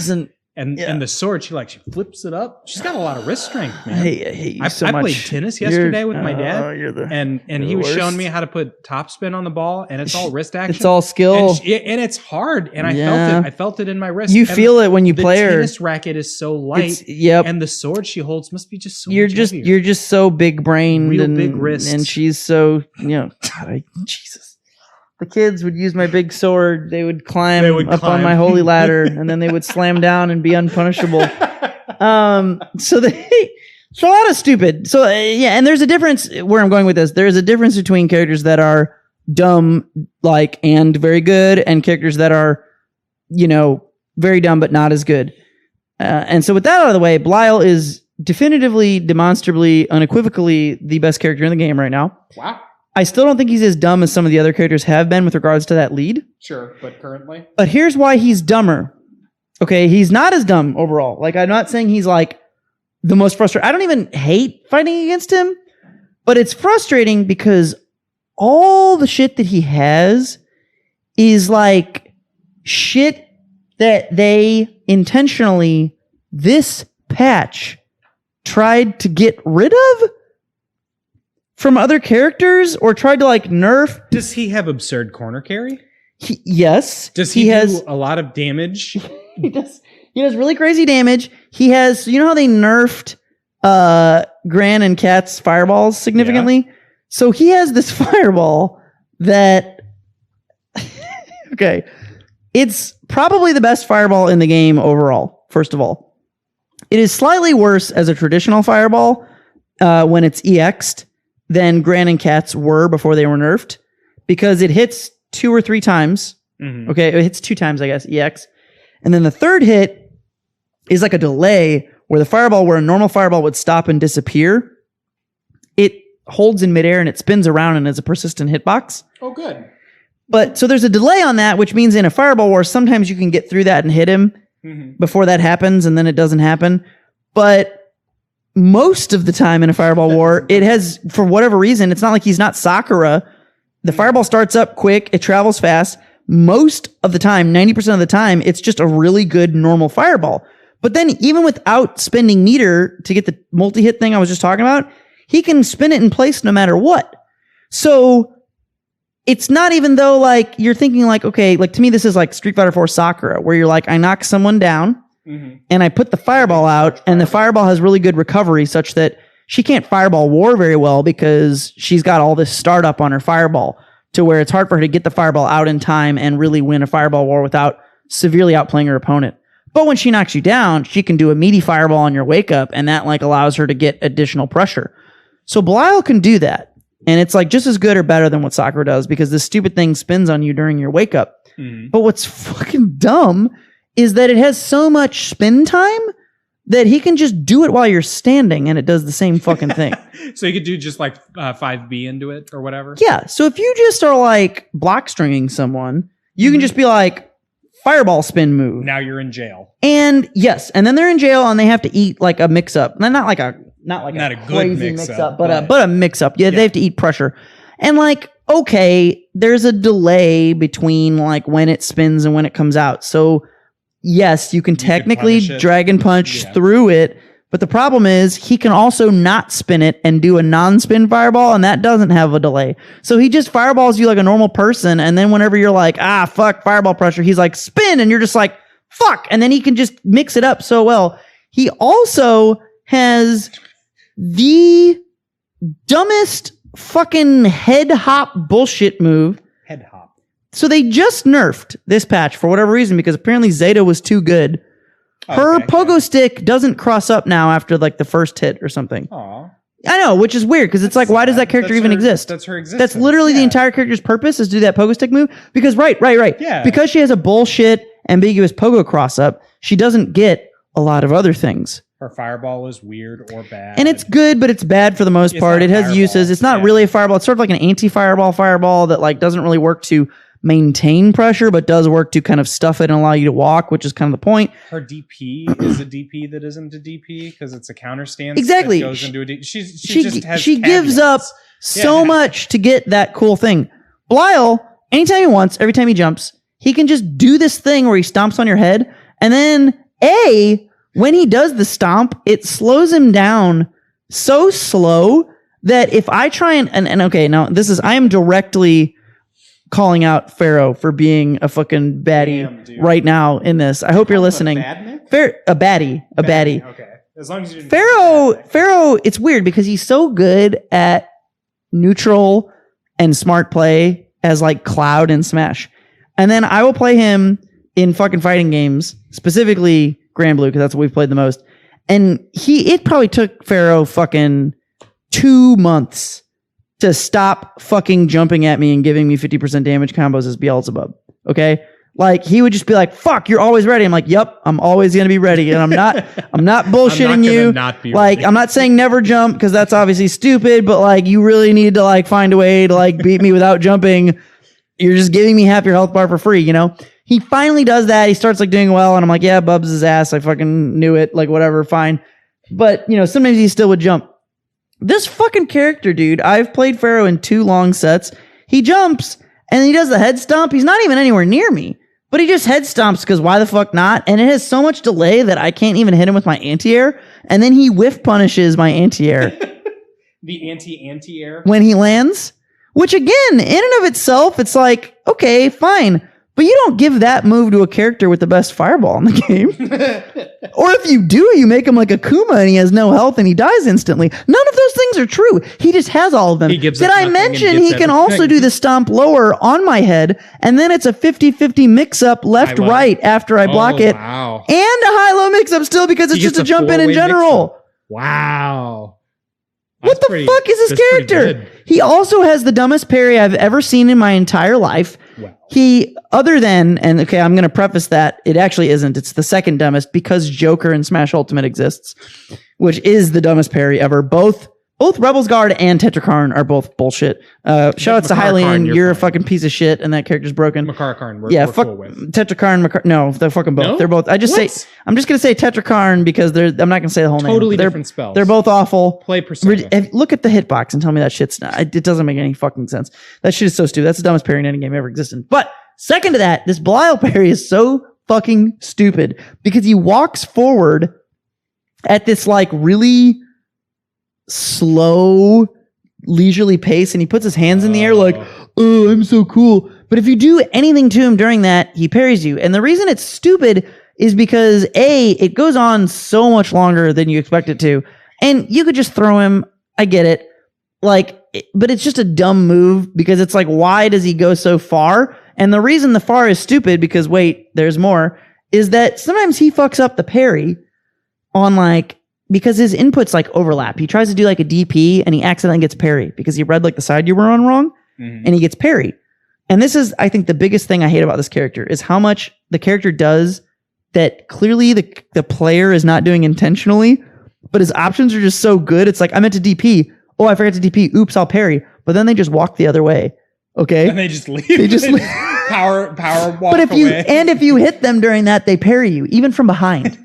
Speaker 2: And the sword, she flips it up. She's got a lot of wrist strength, man.
Speaker 1: I hate you so much.
Speaker 2: I played tennis yesterday with my dad, and he was
Speaker 1: worst.
Speaker 2: showing me how to put topspin on the ball, and it's all wrist action.
Speaker 1: It's all skill,
Speaker 2: and it's hard. And I felt it in my wrist.
Speaker 1: You feel it when you play her.
Speaker 2: The tennis racket is so light. And the sword she holds must be just so.
Speaker 1: You're
Speaker 2: heavier.
Speaker 1: just so big brained,
Speaker 2: real big wrists,
Speaker 1: and she's so God, Jesus. The kids would use my big sword. They would climb up on my holy ladder, and then they would slam down and be unpunishable. So a lot of stupid. So and there's a difference where I'm going with this. There's a difference between characters that are dumb, and very good, and characters that are, very dumb but not as good. And so with that out of the way, Blyle is definitively, demonstrably, unequivocally the best character in the game right now.
Speaker 2: Wow.
Speaker 1: I still don't think he's as dumb as some of the other characters have been with regards to that lead.
Speaker 2: Sure, but currently?
Speaker 1: But here's why he's dumber. Okay, he's not as dumb overall. I'm not saying he's the most frustrating. I don't even hate fighting against him, but it's frustrating because all the shit that he has is shit that they intentionally, this patch, tried to get rid of from other characters, or tried to nerf.
Speaker 2: Does he have absurd corner carry?
Speaker 1: Yes.
Speaker 2: Does he do a lot of damage?
Speaker 1: He does really crazy damage. He has, how they nerfed Gran and Kat's fireballs significantly? Yeah. So he has this fireball that okay. It's probably the best fireball in the game overall, first of all. It is slightly worse as a traditional fireball when it's EX'd than Gran and Kat's were before they were nerfed, because it hits 2 or 3 times. Mm-hmm. Okay, it hits 2 times, I guess, EX. And then the third hit is like a delay where where a normal fireball would stop and disappear, it holds in midair and it spins around and is a persistent hitbox.
Speaker 2: Oh, good.
Speaker 1: But so there's a delay on that, which means in a fireball war, sometimes you can get through that and hit him before that happens, and then it doesn't happen. But most of the time in a fireball war, it has, for whatever reason, it's not like he's not Sakura. The fireball starts up quick, it travels fast. Most of the time, 90% of the time, it's just a really good normal fireball. But then even without spending meter to get the multi-hit thing I was just talking about, he can spin it in place no matter what. So it's not even though you're thinking okay, to me this is like Street Fighter 4 Sakura, where you're I knock someone down, and I put the fireball out, and the fireball has really good recovery such that she can't fireball war very well because she's got all this startup on her fireball to where it's hard for her to get the fireball out in time and really win a fireball war without severely outplaying her opponent. But when she knocks you down, she can do a meaty fireball on your wake up, and that allows her to get additional pressure. So Blyle can do that. And it's just as good or better than what Sakura does, because this stupid thing spins on you during your wake up. But what's fucking dumb is that it has so much spin time that he can just do it while you're standing and it does the same fucking thing.
Speaker 2: So you could do just 5B into it or whatever?
Speaker 1: Yeah. So if you just are block stringing someone, you can just be fireball spin move.
Speaker 2: Now you're in jail.
Speaker 1: And yes. And then they're in jail and they have to eat a mix up. Not a
Speaker 2: good
Speaker 1: crazy
Speaker 2: mix up,
Speaker 1: but a mix up. Yeah, they have to eat pressure. And okay, there's a delay between when it spins and when it comes out. So yes, you can technically dragon punch through it, but the problem is he can also not spin it and do a non-spin fireball, and that doesn't have a delay. So he just fireballs you like a normal person, and then whenever you're fuck, fireball pressure, he's spin, and you're just fuck, and then he can just mix it up so well. He also has the dumbest fucking head hop bullshit move.
Speaker 2: Head hop.
Speaker 1: So they just nerfed this patch for whatever reason, because apparently Zeta was too good. Her pogo stick doesn't cross up now after the first hit or something.
Speaker 2: Aww.
Speaker 1: I know, which is weird, because it's why does that character even exist?
Speaker 2: That's her existence.
Speaker 1: That's literally the entire character's purpose, is do that pogo stick move. Because right.
Speaker 2: Yeah.
Speaker 1: Because she has a bullshit ambiguous pogo cross up, she doesn't get a lot of other things.
Speaker 2: her fireball is weird or bad.
Speaker 1: And it's good, but it's bad for the most part. It has uses. It's not really a fireball. It's sort of like an anti-fireball that like doesn't really work to maintain pressure, but does work to kind of stuff it and allow you to walk, which is kind of the point.
Speaker 2: Her DP is a DP that isn't a DP because it's a counter stance.
Speaker 1: Exactly.
Speaker 2: That goes into a DP. She
Speaker 1: gives up so much to get that cool thing. Blyle, anytime he wants, every time he jumps, he can just do this thing where he stomps on your head, and then when he does the stomp, it slows him down so slow that if I try and okay, now I am directly calling out Pharaoh for being a fucking baddie right now in this. I hope you're listening. A baddie.
Speaker 2: Okay. As long as you
Speaker 1: Pharaoh, it's weird because he's so good at neutral and smart play as like Cloud and Smash. And then I will play him in fucking fighting games, specifically Grand Blue, because that's what we've played the most. And it probably took Pharaoh fucking 2 months to stop fucking jumping at me and giving me 50% damage combos as Beelzebub. Okay? Like, he would just be like, fuck, you're always ready. I'm like, yep, I'm always going to be ready. And I'm not bullshitting you. Like, I'm not saying never jump because that's obviously stupid, but like, you really need to like find a way to like beat me without jumping. You're just giving me half your health bar for free, you know? He finally does that. He starts like doing well. And I'm like, yeah, Bubs his ass. I fucking knew it. Like, whatever, fine. But, you know, sometimes he still would jump. This fucking character, dude, I've played Pharaoh in 2 long sets. He jumps and he does the head stomp. He's not even anywhere near me, but he just head stomps because why the fuck not? And it has so much delay that I can't even hit him with my anti-air. And then he whiff punishes my anti-air.
Speaker 2: The anti-air?
Speaker 1: When he lands, which again, in and of itself, it's like, okay, fine. But you don't give that move to a character with the best fireball in the game. Or if you do, you make him like a Kuma and he has no health and he dies instantly. None of those things are true. He just has all of them. Did I mention he can also do the stomp lower on my head, and then it's a 50-50 mix-up left-right after I block it.
Speaker 2: Wow.
Speaker 1: And a high-low mix-up still because it's just a jump in general.
Speaker 2: Mix-up. Wow.
Speaker 1: What the fuck is this character? He also has the dumbest parry I've ever seen in my entire life. Wow. And okay, I'm going to preface that it actually isn't. It's the second dumbest because Joker and Smash Ultimate exists, which is the dumbest parry ever. Both Rebels Guard and Tetrakarn are both bullshit. Shout outs to Hylian, you're a fucking piece of shit, and that character's broken.
Speaker 2: Makarakarn,
Speaker 1: we're fuck cool with. Tetrakarn, no, they're fucking both. No? They're both. I'm just gonna say Tetrakarn because I'm not gonna say the whole name.
Speaker 2: Totally different spells.
Speaker 1: They're both awful.
Speaker 2: Play Persona.
Speaker 1: Look at the hitbox and tell me that shit's not. It doesn't make any fucking sense. That shit is so stupid. That's the dumbest parry in any game ever existed. But second to that, this Blyle parry is so fucking stupid because he walks forward at this like really slow, leisurely pace, and he puts his hands in the air like, oh, I'm so cool. But if you do anything to him during that, he parries you. And the reason it's stupid is because it goes on so much longer than you expect it to. And you could just throw him. I get it. Like, but it's just a dumb move because it's like, why does he go so far? And the reason the far is stupid, because wait, there's more, is that sometimes he fucks up the parry on like, because his inputs like overlap. He tries to do like a DP and he accidentally gets parry because he read like the side you were on wrong, and he gets parry. And this is, I think, the biggest thing I hate about this character is how much the character does that clearly the player is not doing intentionally, but his options are just so good. It's like, I meant to DP. Oh, I forgot to DP. Oops, I'll parry. But then they just walk the other way. Okay?
Speaker 2: And they just leave. They just leave. Power walk
Speaker 1: but
Speaker 2: away.
Speaker 1: If you hit them during that, they parry you, even from behind.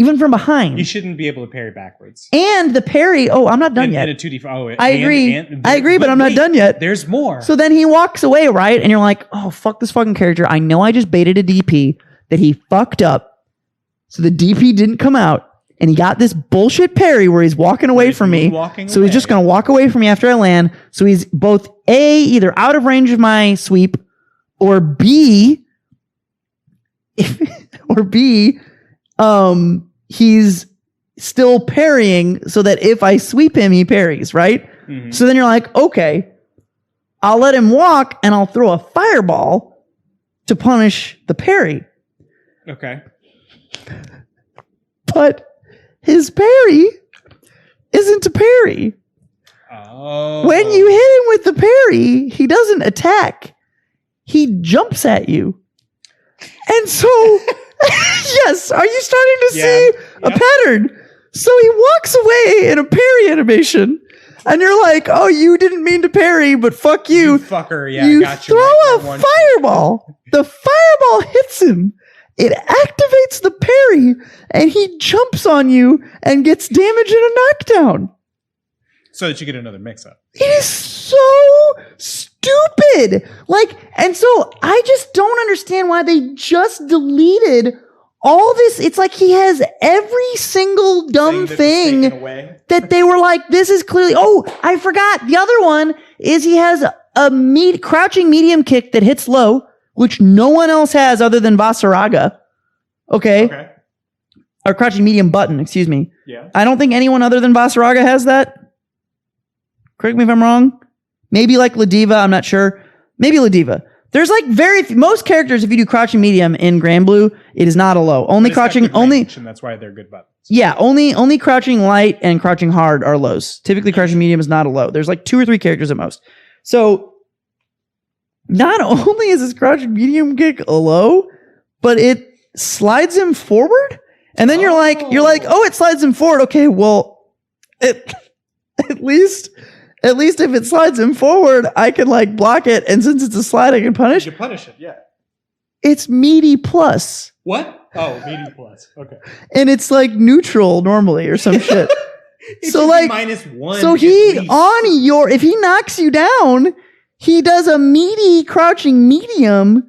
Speaker 1: Even from behind.
Speaker 2: You shouldn't be able to parry backwards.
Speaker 1: And the parry, I'm not done yet.
Speaker 2: In a 2D,
Speaker 1: I agree, but I'm not done yet.
Speaker 2: There's more.
Speaker 1: So then he walks away, right? And you're like, oh, fuck this fucking character. I know I just baited a DP that he fucked up. So the DP didn't come out. And he got this bullshit parry where he's walking away from me. So he's just going to walk away from me after I land. So he's both A, either out of range of my sweep, or B, he's still parrying so that if I sweep him, he parries, right? Mm-hmm. So then you're like, okay, I'll let him walk and I'll throw a fireball to punish the parry.
Speaker 2: Okay.
Speaker 1: But his parry isn't a parry.
Speaker 2: Oh.
Speaker 1: When you hit him with the parry, he doesn't attack. He jumps at you. And so... Yes, are you starting to see a pattern? So he walks away in a parry animation. And you're like, oh, you didn't mean to parry, but fuck you.
Speaker 2: You fucker, yeah,
Speaker 1: you
Speaker 2: got you.
Speaker 1: throw
Speaker 2: Right
Speaker 1: a
Speaker 2: there, one
Speaker 1: fireball. The fireball hits him. It activates the parry, and he jumps on you and gets damage and a knockdown.
Speaker 2: so that you get another mix-up.
Speaker 1: It is so stupid. Like, and so I just don't understand why they just deleted all this. It's like he has every single dumb thing that they were like, this is clearly, oh, I forgot. The other one is he has a crouching medium kick that hits low, which no one else has other than Vasaraga. Okay. Or crouching medium button, excuse me.
Speaker 2: Yeah.
Speaker 1: I don't think anyone other than Vasaraga has that. Correct me if I'm wrong. Maybe like Ladiva, I'm not sure. Maybe Ladiva. There's like most characters, if you do crouching medium in Grand Blue, it is not a low. Only crouching,
Speaker 2: and that's why they're good buttons.
Speaker 1: Yeah, only crouching light and crouching hard are lows. Typically, crouching medium is not a low. There's like 2 or 3 characters at most. So, not only is his crouching medium kick a low, but it slides him forward. And then you're like, oh, it slides him forward. Okay, well, at least if it slides him forward, I can like block it. And since it's a slide, I can punish.
Speaker 2: You can punish it, yeah.
Speaker 1: It's meaty plus.
Speaker 2: What? Oh, meaty plus. Okay.
Speaker 1: And it's like neutral normally or some shit. So like
Speaker 2: -1.
Speaker 1: So if he knocks you down, he does a meaty crouching medium,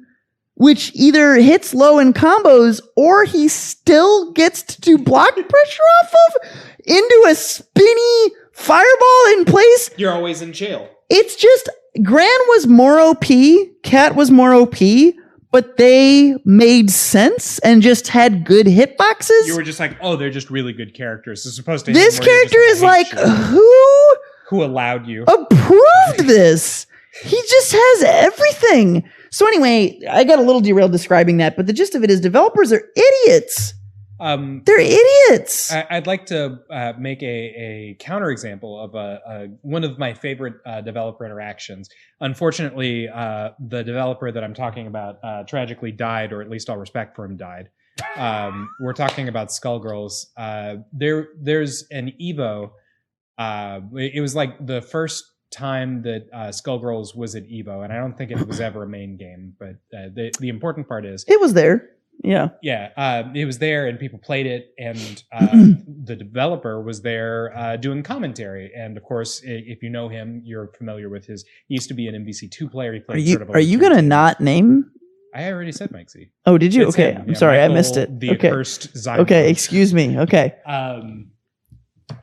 Speaker 1: which either hits low in combos or he still gets to do block pressure off of into a spinny fireball in place.
Speaker 2: You're always in jail.
Speaker 1: It's just Gran was more OP, Cat was more OP, but they made sense and just had good hitboxes.
Speaker 2: You were just like, oh, they're just really good characters. As opposed to
Speaker 1: this character is like,
Speaker 2: who allowed you?
Speaker 1: Approved this? He just has everything. So anyway, I got a little derailed describing that, but the gist of it is developers are idiots. They're idiots.
Speaker 2: I'd like to make a counterexample of one of my favorite developer interactions. Unfortunately, the developer that I'm talking about tragically died, or at least all respect for him died. We're talking about Skullgirls. There's an Evo. It was like the first time that Skullgirls was at Evo, and I don't think it was ever a main game, but the important part is
Speaker 1: it was there. Yeah.
Speaker 2: It was there, and people played it, and the developer was there doing commentary. And of course, if you know him, you're familiar with he used to be an MVC2 player. He played
Speaker 1: are you gonna not name?
Speaker 2: I already said Mike Z.
Speaker 1: Oh, did you?
Speaker 2: It's
Speaker 1: okay,
Speaker 2: him.
Speaker 1: I'm sorry,
Speaker 2: Michael,
Speaker 1: I missed it.
Speaker 2: The
Speaker 1: okay.
Speaker 2: accursed Zymo.
Speaker 1: Okay, excuse me. Okay.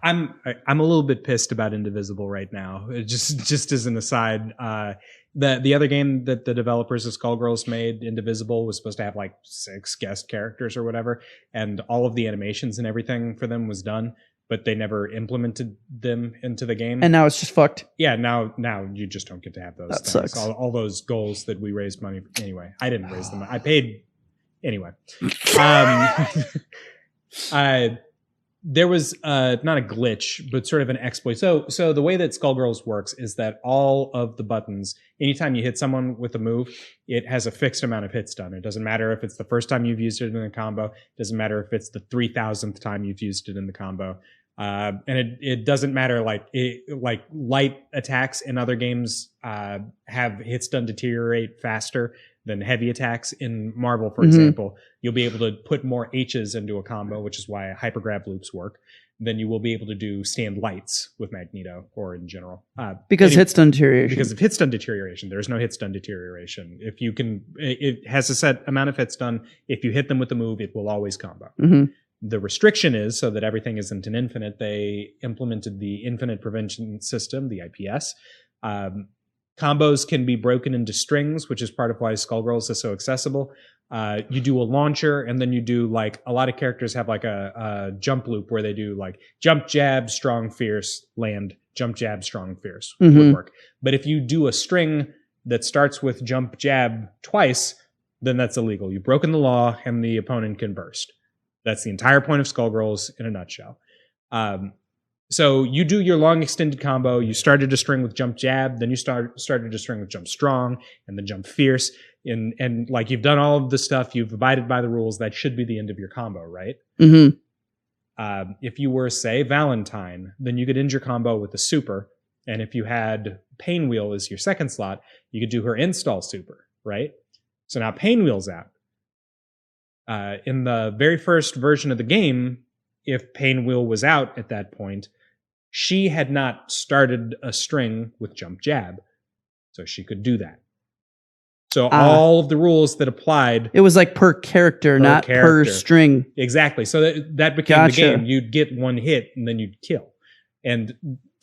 Speaker 2: I'm a little bit pissed about Indivisible right now. Just as an aside, the other game that the developers of Skullgirls made, Indivisible, was supposed to have like 6 guest characters or whatever, and all of the animations and everything for them was done, but they never implemented them into the game.
Speaker 1: And now it's just fucked.
Speaker 2: Yeah, now you just don't get to have those.
Speaker 1: That
Speaker 2: things.
Speaker 1: sucks.
Speaker 2: All those goals that we raised money for. Anyway, I didn't raise them. I paid anyway. There was not a glitch, but sort of an exploit. So the way that Skullgirls works is that all of the buttons, anytime you hit someone with a move, it has a fixed amount of hits done. It doesn't matter if it's the first time you've used it in a combo. It doesn't matter if it's the 3,000th time you've used it in the combo. And it doesn't matter, like light attacks in other games have hits done deteriorate faster than heavy attacks. In Marvel, for example, you'll be able to put more H's into a combo, which is why hypergrav loops work. Then you will be able to do stand lights with Magneto, or in general.
Speaker 1: Because hits done deterioration.
Speaker 2: Because of hits done deterioration. There's no hits done deterioration. If you can, it has a set amount of hits done. If you hit them with the move, it will always combo. The restriction is, so that everything isn't an infinite, they implemented the infinite prevention system, the IPS. Combos can be broken into strings, which is part of why Skullgirls is so accessible. You do a launcher, and then you do, like, a lot of characters have like a jump loop where they do like jump, jab, strong, fierce, land, jump, jab, strong, fierce would work. But if you do a string that starts with jump, jab twice, then that's illegal. You've broken the law, and the opponent can burst. That's the entire point of Skullgirls in a nutshell. So you do your long extended combo. You started a string with jump jab, then you started a string with jump strong, and then jump fierce. And like, you've done all of the stuff. You've abided by the rules. That should be the end of your combo, right? If you were, say, Valentine, then you could end your combo with a super. And if you had Painwheel as your second slot, you could do her install super, right? So now Painwheel's out. In the very first version of the game, if Painwheel was out at that point, she had not started a string with Jump Jab. So she could do that. So all of the rules that applied...
Speaker 1: It was like per character, not per string.
Speaker 2: Exactly. So that became the game. You'd get one hit and then you'd kill. And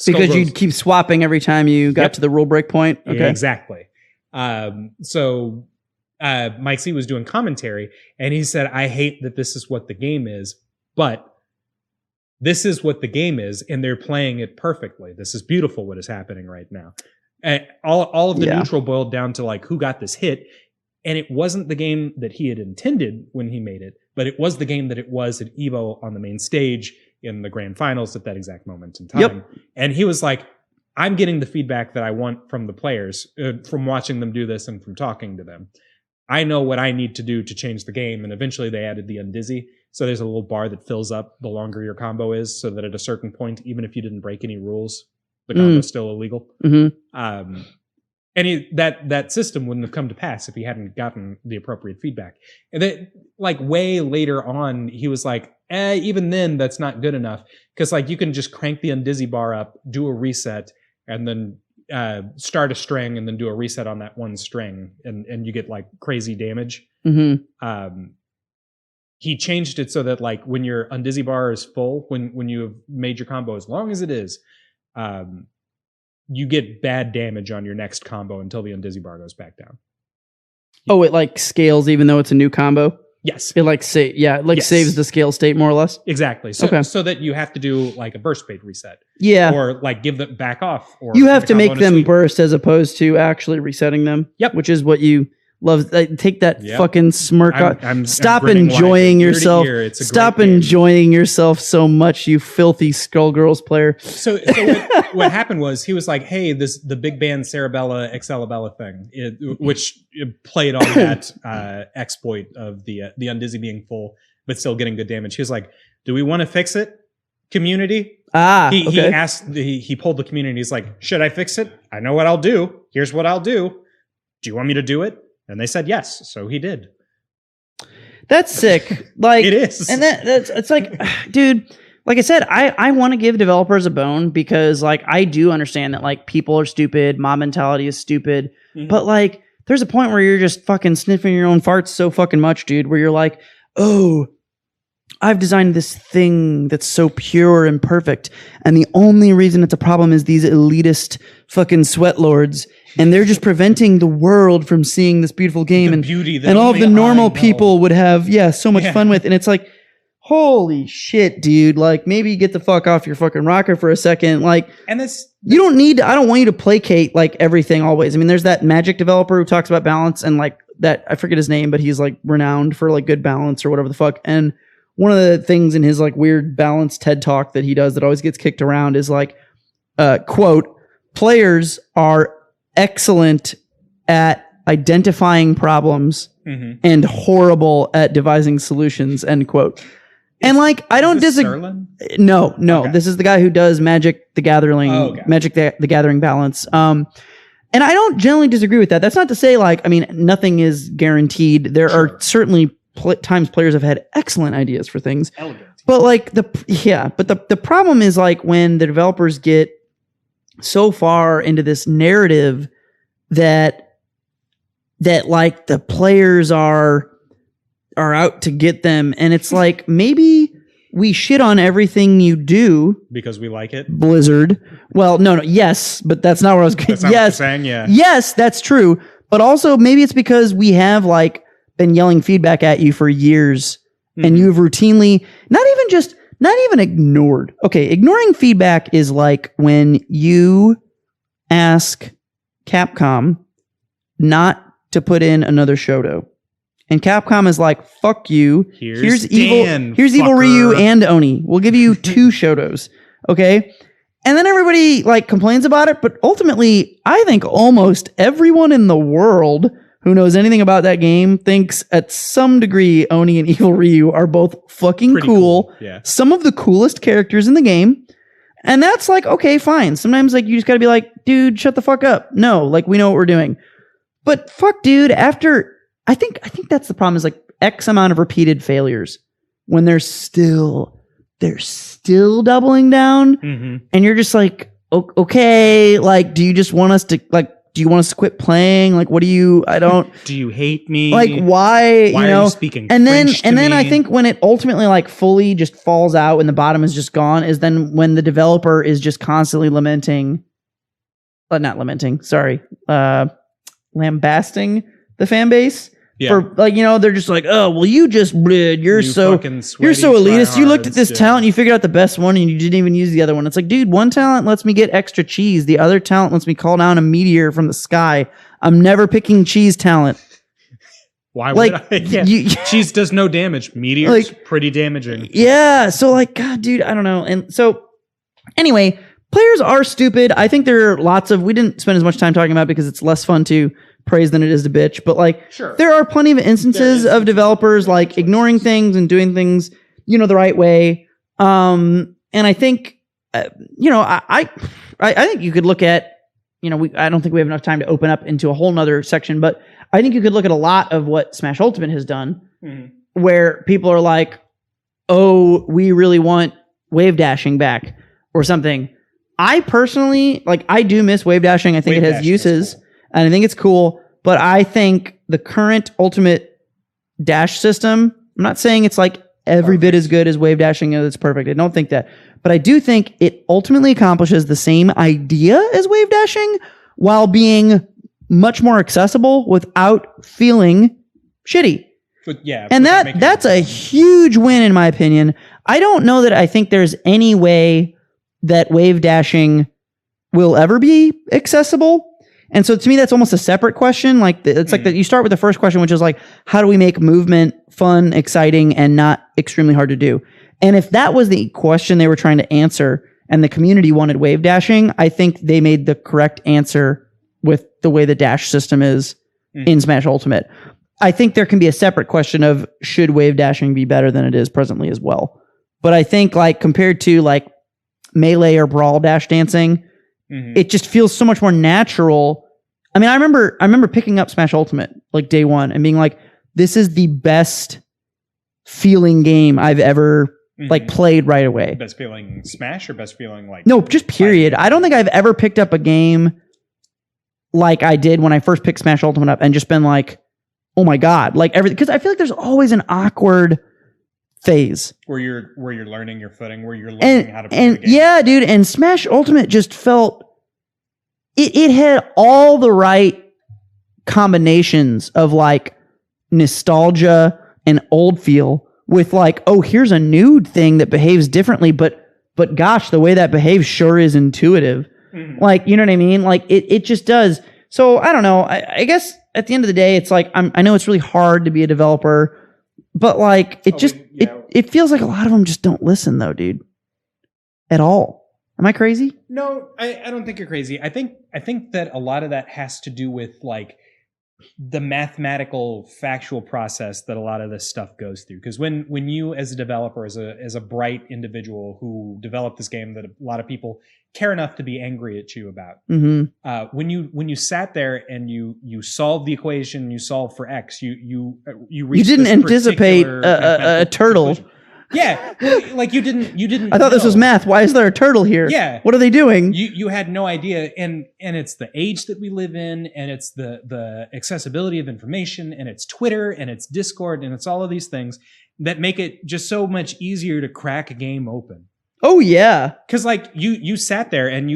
Speaker 1: because you'd keep swapping every time you got to the rule break point? Okay.
Speaker 2: Yeah, exactly. So Mike C was doing commentary, and he said, I hate that this is what the game is, but this is what the game is, and they're playing it perfectly. This is beautiful what is happening right now. And all of the neutral boiled down to like who got this hit, and it wasn't the game that he had intended when he made it, but it was the game that it was at EVO on the main stage in the grand finals at that exact moment in time. Yep. And he was like, I'm getting the feedback that I want from the players, from watching them do this and from talking to them. I know what I need to do to change the game. And eventually they added the Undizzy. So there's a little bar that fills up the longer your combo is, so that at a certain point, even if you didn't break any rules, the combo is still illegal. Mm-hmm. And that system wouldn't have come to pass if he hadn't gotten the appropriate feedback. And that, like, way later on, he was like, even then, that's not good enough. Because, like, you can just crank the Undizzy bar up, do a reset, and then start a string, and then do a reset on that one string, and you get, like, crazy damage. Mm-hmm. He changed it so that, like, when your Undizzy bar is full, when you have made your combo as long as it is, you get bad damage on your next combo until the Undizzy bar goes back down.
Speaker 1: Oh, it like scales even though it's a new combo?
Speaker 2: Yes.
Speaker 1: It like saves the scale state more or less?
Speaker 2: Exactly. So that you have to do like a burst fade reset.
Speaker 1: Yeah.
Speaker 2: Or like give them back off. Or
Speaker 1: you have to make them burst as opposed to actually resetting them.
Speaker 2: Yep.
Speaker 1: Which is what you love. Take that fucking smirk off. Stop
Speaker 2: I'm
Speaker 1: enjoying yourself.
Speaker 2: Stop
Speaker 1: enjoying yourself so much, you filthy Skullgirls player.
Speaker 2: So what happened was he was like, hey, the big band Cerebella Excelabella thing, which played on that exploit of the Undizzy being full but still getting good damage. He was like, do we want to fix it, community? He asked, he pulled the community. He's like, should I fix it? I know what I'll do. Here's what I'll do. Do you want me to do it? And they said yes, so he did.
Speaker 1: That's sick. Like,
Speaker 2: it is.
Speaker 1: And it's like, dude, like I said, I want to give developers a bone because, like, I do understand that, like, people are stupid, mob mentality is stupid, but, like, there's a point where you're just fucking sniffing your own farts so fucking much, dude, where you're like, oh, I've designed this thing that's so pure and perfect, and the only reason it's a problem is these elitist fucking sweat lords, and they're just preventing the world from seeing this beautiful game, and all of the normal people would have so much fun with. And it's like, holy shit, dude, like, maybe get the fuck off your fucking rocker for a second. Like, and you don't need I don't want you to placate like everything always. I mean, there's that Magic developer who talks about balance, and like that, I forget his name, but he's like renowned for like good balance or whatever the fuck. And one of the things in his like weird balance TED talk that he does that always gets kicked around is like, quote, players are excellent at identifying problems and horrible at devising solutions, end quote. And like, I don't disagree. No. Okay. This is the guy who does Magic the Gathering, Magic the Gathering balance. And I don't generally disagree with that. That's not to say like, I mean, nothing is guaranteed. There are certainly times players have had excellent ideas for things. Elegant. But like the problem is like when the developers get so far into this narrative that like the players are out to get them, and it's like, maybe we shit on everything you do
Speaker 2: because we like it,
Speaker 1: Blizzard. Well, no, yes, but that's not what I was going.
Speaker 2: Yes, what you're saying, yeah.
Speaker 1: Yes, that's true. But also maybe it's because we have like been yelling feedback at you for years, and you've routinely not even ignored. Okay, ignoring feedback is like when you ask Capcom not to put in another Shoto, and Capcom is like, "Fuck you." Here's evil Ryu and Oni. We'll give you 2 Shotos, okay? And then everybody like complains about it, but ultimately, I think almost everyone in the world who knows anything about that game thinks at some degree Oni and Evil Ryu are both fucking
Speaker 2: Pretty
Speaker 1: cool.
Speaker 2: Yeah.
Speaker 1: Some of the coolest characters in the game. And that's like, okay, fine. Sometimes like you just gotta be like, dude, shut the fuck up. No, like we know what we're doing. But fuck, dude, after I think that's the problem is like X amount of repeated failures when they're still doubling down. And you're just like, okay, like, do you just want us to like, do you want us to quit playing? Like, what do you, I don't.
Speaker 2: Do you hate me?
Speaker 1: Like, why
Speaker 2: are
Speaker 1: you
Speaker 2: you speaking
Speaker 1: and then,
Speaker 2: French to
Speaker 1: and then
Speaker 2: me?
Speaker 1: I think when it ultimately like fully just falls out and the bottom is just gone is then when the developer is just constantly lamenting, not lamenting, sorry, lambasting the fan base.
Speaker 2: Yeah.
Speaker 1: For like, they're just like, oh, well, you just you're so elitist. You looked at this talent, you figured out the best one, and you didn't even use the other one. It's like, dude, one talent lets me get extra cheese. The other talent lets me call down a meteor from the sky. I'm never picking cheese talent.
Speaker 2: Why
Speaker 1: like,
Speaker 2: would I? Yeah. Cheese does no damage. Meteors,
Speaker 1: like,
Speaker 2: pretty damaging.
Speaker 1: Yeah. So like, God, dude, I don't know. And so anyway, players are stupid. I think there are lots of, we didn't spend as much time talking about it because it's less fun to praise than it is to bitch, but like there are plenty of instances of developers like ignoring things and doing things the right way, and I think I think you could look at I don't think we have enough time to open up into a whole nother section, but I think you could look at a lot of what Smash Ultimate has done where people are like, oh, we really want wave dashing back or something. I personally I do miss wave dashing. I think it has uses. And I think it's cool, but I think the current Ultimate dash system, I'm not saying it's like every bit as good as wave dashing and it's perfect. I don't think that. But I do think it ultimately accomplishes the same idea as wave dashing while being much more accessible without feeling shitty.
Speaker 2: But yeah.
Speaker 1: And that's a huge win in my opinion. I don't know that I think there's any way that wave dashing will ever be accessible. And so to me, that's almost a separate question. Like it's like that you start with the first question, which is like, how do we make movement fun, exciting, and not extremely hard to do? And if that was the question they were trying to answer and the community wanted wave dashing, I think they made the correct answer with the way the dash system is in Smash Ultimate. I think there can be a separate question of should wave dashing be better than it is presently as well. But I think like compared to like Melee or Brawl dash dancing, it just feels so much more natural. I mean, I remember picking up Smash Ultimate like day one and being like, this is the best feeling game I've ever like played right away.
Speaker 2: Best feeling Smash or best feeling like...
Speaker 1: No, just period. I don't think I've ever picked up a game like I did when I first picked Smash Ultimate up and just been like, oh my God, like everything. Because I feel like there's always an awkward phase
Speaker 2: where you're learning your footing, where you're learning how to play the game.
Speaker 1: Yeah, dude, and Smash Ultimate just felt it had all the right combinations of like nostalgia and old feel with like, oh, here's a new thing that behaves differently, but gosh, the way that behaves sure is intuitive. Like, you know what I mean? Like it just does. So I don't know. I guess at the end of the day, it's like I know it's really hard to be a developer, but like it feels like a lot of them just don't listen though, dude. At all. Am I crazy?
Speaker 2: No, I don't think you're crazy. I think that a lot of that has to do with like the mathematical factual process that a lot of this stuff goes through. Because when you as a developer, as a bright individual who developed this game that a lot of people care enough to be angry at you about, when you sat there and you solved the equation, you solved for X, you
Speaker 1: didn't anticipate a turtle.
Speaker 2: Conclusion. Yeah, like you didn't.
Speaker 1: I thought this was math. Why is there a turtle here?
Speaker 2: Yeah,
Speaker 1: what are they doing?
Speaker 2: You had no idea, and it's the age that we live in, and it's the accessibility of information, and it's Twitter, and it's Discord, and it's all of these things that make it just so much easier to crack a game open.
Speaker 1: Oh yeah,
Speaker 2: because like you sat there and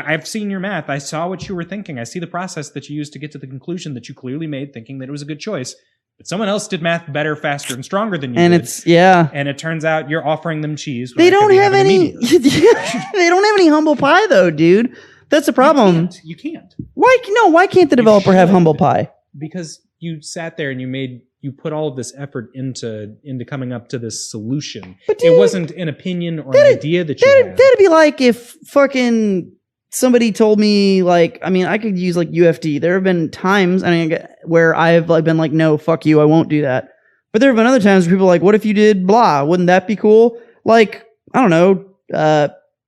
Speaker 2: I've seen your math. I saw what you were thinking. I see the process that you used to get to the conclusion that you clearly made, thinking that it was a good choice. But someone else did math better, faster, and stronger than you
Speaker 1: and
Speaker 2: did. And it turns out you're offering them cheese.
Speaker 1: They don't have any. They don't have any humble pie, though, dude. That's the problem.
Speaker 2: You can't.
Speaker 1: Why can't the developer have humble pie?
Speaker 2: Because you sat there and you put all of this effort into coming up to this solution. But dude, it wasn't an opinion or an idea that you had.
Speaker 1: That'd be like if fucking somebody told me, like, I mean, I could use like UFD. There have been times, where I've like been like, no, fuck you, I won't do that. But there have been other times where people are like, what if you did blah? Wouldn't that be cool? Like, I don't know,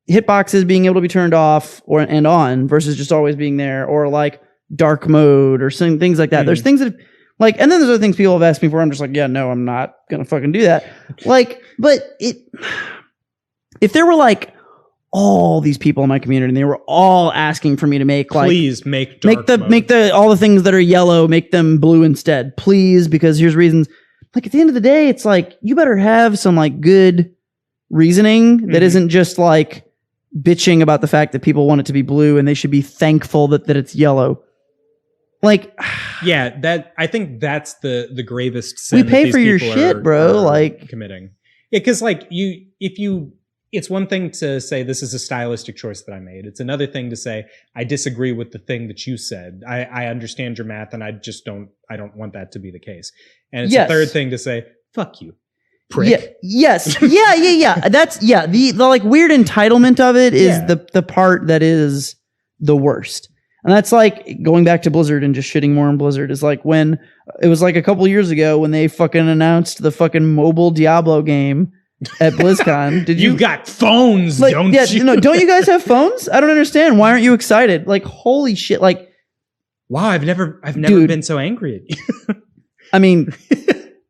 Speaker 1: hitboxes being able to be turned off and on versus just always being there, or like dark mode or some things like that. There's things that like, and then there's other things people have asked me for. I'm just like, yeah, no, I'm not gonna fucking do that. Like, but if there were like all these people in my community and they were all asking for me to make like,
Speaker 2: please make dark mode.
Speaker 1: make all the things that are yellow, make them blue instead, please, because here's reasons. Like at the end of the day, it's like you better have some like good reasoning that isn't just like bitching about the fact that people want it to be blue and they should be thankful that it's yellow. Like,
Speaker 2: yeah, that I think that's the gravest sin.
Speaker 1: We pay for your shit, bro. Like
Speaker 2: committing. Yeah, because like it's one thing to say this is a stylistic choice that I made. It's another thing to say I disagree with the thing that you said. I understand your math, and I don't want that to be the case. And it's a third thing to say fuck you, prick.
Speaker 1: Yeah, yes, yeah. That's the like weird entitlement of it is the part that is the worst. And that's like going back to Blizzard and just shitting more on Blizzard is like when it was like a couple years ago when they fucking announced the fucking mobile Diablo game at BlizzCon. Did you
Speaker 2: got phones,
Speaker 1: like,
Speaker 2: don't you?
Speaker 1: No, don't you guys have phones? I don't understand. Why aren't you excited? Like, holy shit. Like,
Speaker 2: wow, I've never been so angry at you.
Speaker 1: I mean,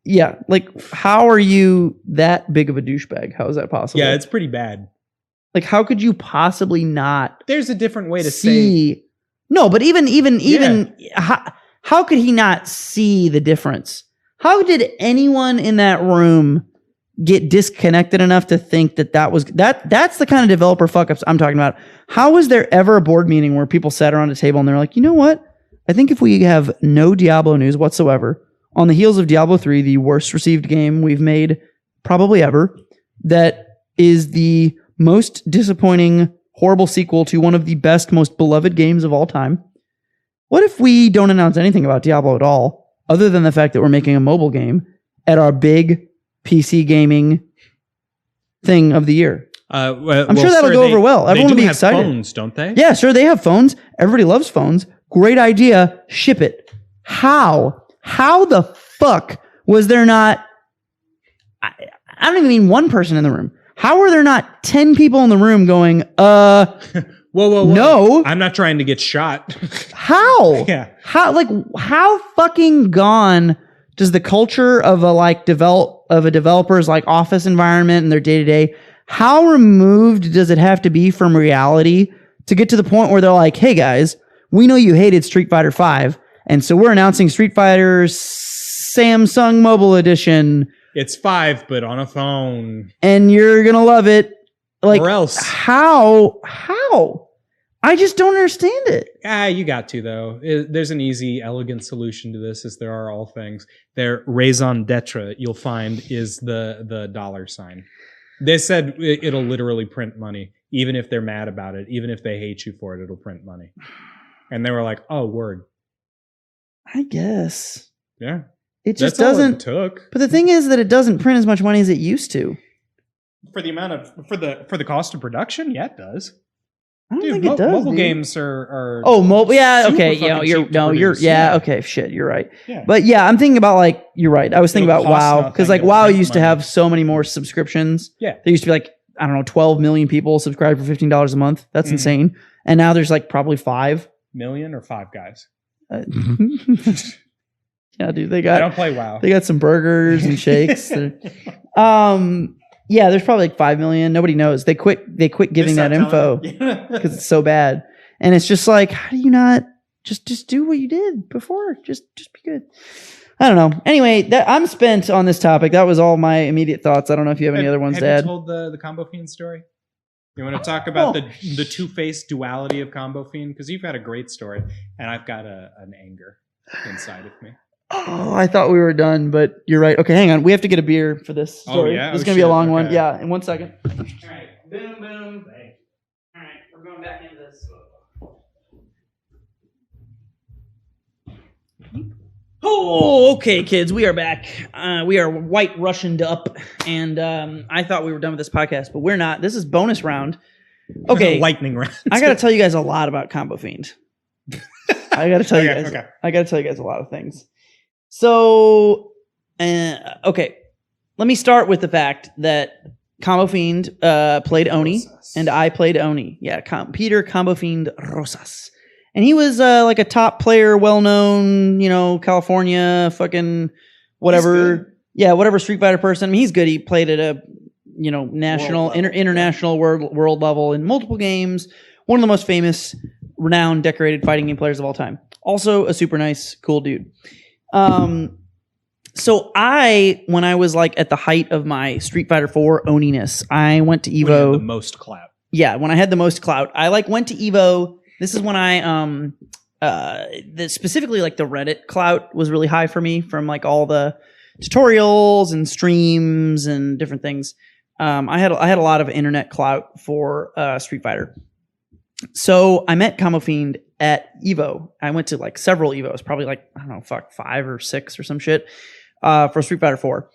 Speaker 1: yeah. Like, how are you that big of a douchebag? How is that possible?
Speaker 2: Yeah, it's pretty bad.
Speaker 1: Like, how could you possibly not?
Speaker 2: There's a different way to say.
Speaker 1: No, but even how could he not see the difference? How did anyone in that room get disconnected enough to think that's the kind of developer fuck ups I'm talking about? How was there ever a board meeting where people sat around a table and they're like, you know what? I think if we have no Diablo news whatsoever, on the heels of Diablo 3, the worst received game we've made probably ever, that is the most disappointing, horrible sequel to one of the best, most beloved games of all time. What if we don't announce anything about Diablo at all, other than the fact that we're making a mobile game at our big PC gaming thing of the year? I'm sure that'll go over well. Everyone will be excited.
Speaker 2: They do have phones, don't they?
Speaker 1: Yeah, sure, they have phones. Everybody loves phones. Great idea. Ship it. How? How the fuck was there not... I don't even mean one person in the room. How are there not 10 people in the room going, whoa, no.
Speaker 2: I'm not trying to get shot.
Speaker 1: How?
Speaker 2: Yeah.
Speaker 1: How fucking gone does the culture of a developer's like office environment and their day-to-day, how removed does it have to be from reality to get to the point where they're like, hey guys, we know you hated Street Fighter V, and so we're announcing Street Fighter Samsung Mobile Edition.
Speaker 2: It's 5, but on a phone.
Speaker 1: And you're going to love it. Like,
Speaker 2: or else.
Speaker 1: How? I just don't understand it.
Speaker 2: You got to, though. There's an easy, elegant solution to this, as there are all things. Their raison d'etre, you'll find, is the dollar sign. They said it'll literally print money. Even if they're mad about it, even if they hate you for it, it'll print money. And they were like, oh, word.
Speaker 1: I guess.
Speaker 2: Yeah.
Speaker 1: It just doesn't. But the thing is that it doesn't print as much money as it used to.
Speaker 2: For the amount of for the cost of production, yeah, it does.
Speaker 1: I don't think it does.
Speaker 2: Mobile games are
Speaker 1: mobile. Yeah, okay. Okay, shit, you're right. Yeah. But yeah, I'm thinking about like you're right. I was thinking about WoW because like WoW used to have so many more subscriptions.
Speaker 2: Yeah.
Speaker 1: There used to be like I don't know 12 million people subscribed for $15 a month. That's insane. And now there's like probably 5
Speaker 2: million or 5 guys.
Speaker 1: Yeah, dude,
Speaker 2: I don't play WoW.
Speaker 1: They got some burgers and shakes. Yeah, there's probably like 5 million. Nobody knows. They quit giving that info because it's so bad. And it's just like, how do you not just do what you did before? Just be good. I don't know. Anyway, I'm spent on this topic. That was all my immediate thoughts. I don't know if you have any other ones to add.
Speaker 2: Have you told the Combo Fiend story? You want to talk about the two-faced duality of Combo Fiend? Because you've got a great story, and I've got an anger inside of me.
Speaker 1: Oh, I thought we were done, but you're right. Okay, hang on. We have to get a beer for this story.
Speaker 2: Oh, yeah?
Speaker 1: This is going to be a long one. Yeah, in 1 second. All right. Boom, boom. All right, we're going back into this. Oh, okay, kids. We are back. We are white Russianed up, and I thought we were done with this podcast, but we're not. This is bonus round. Okay.
Speaker 2: Lightning round.
Speaker 1: I got to tell you guys a lot about Combo Fiend. I got to tell you guys.
Speaker 2: Okay.
Speaker 1: I got to tell you guys a lot of things. So, okay. Let me start with the fact that Combo Fiend played Oni, and I played Oni. Yeah, Peter Combo Fiend Rosas. And he was like a top player, well-known, California, fucking whatever. Yeah, whatever Street Fighter person. I mean, he's good. He played at a, national, international world level in multiple games. One of the most famous, renowned, decorated fighting game players of all time. Also a super nice, cool dude. So when I was like at the height of my Street Fighter 4 Oni-ness, I went to Evo.
Speaker 2: When you had the most clout.
Speaker 1: Yeah, when I had the most clout. I like went to Evo. This is when I specifically like the Reddit clout was really high for me from like all the tutorials and streams and different things. I had a lot of internet clout for Street Fighter. So I met Combo Fiend at Evo. I went to like several Evos, probably like, I don't know, 5 or 6 or some shit for Street Fighter 4.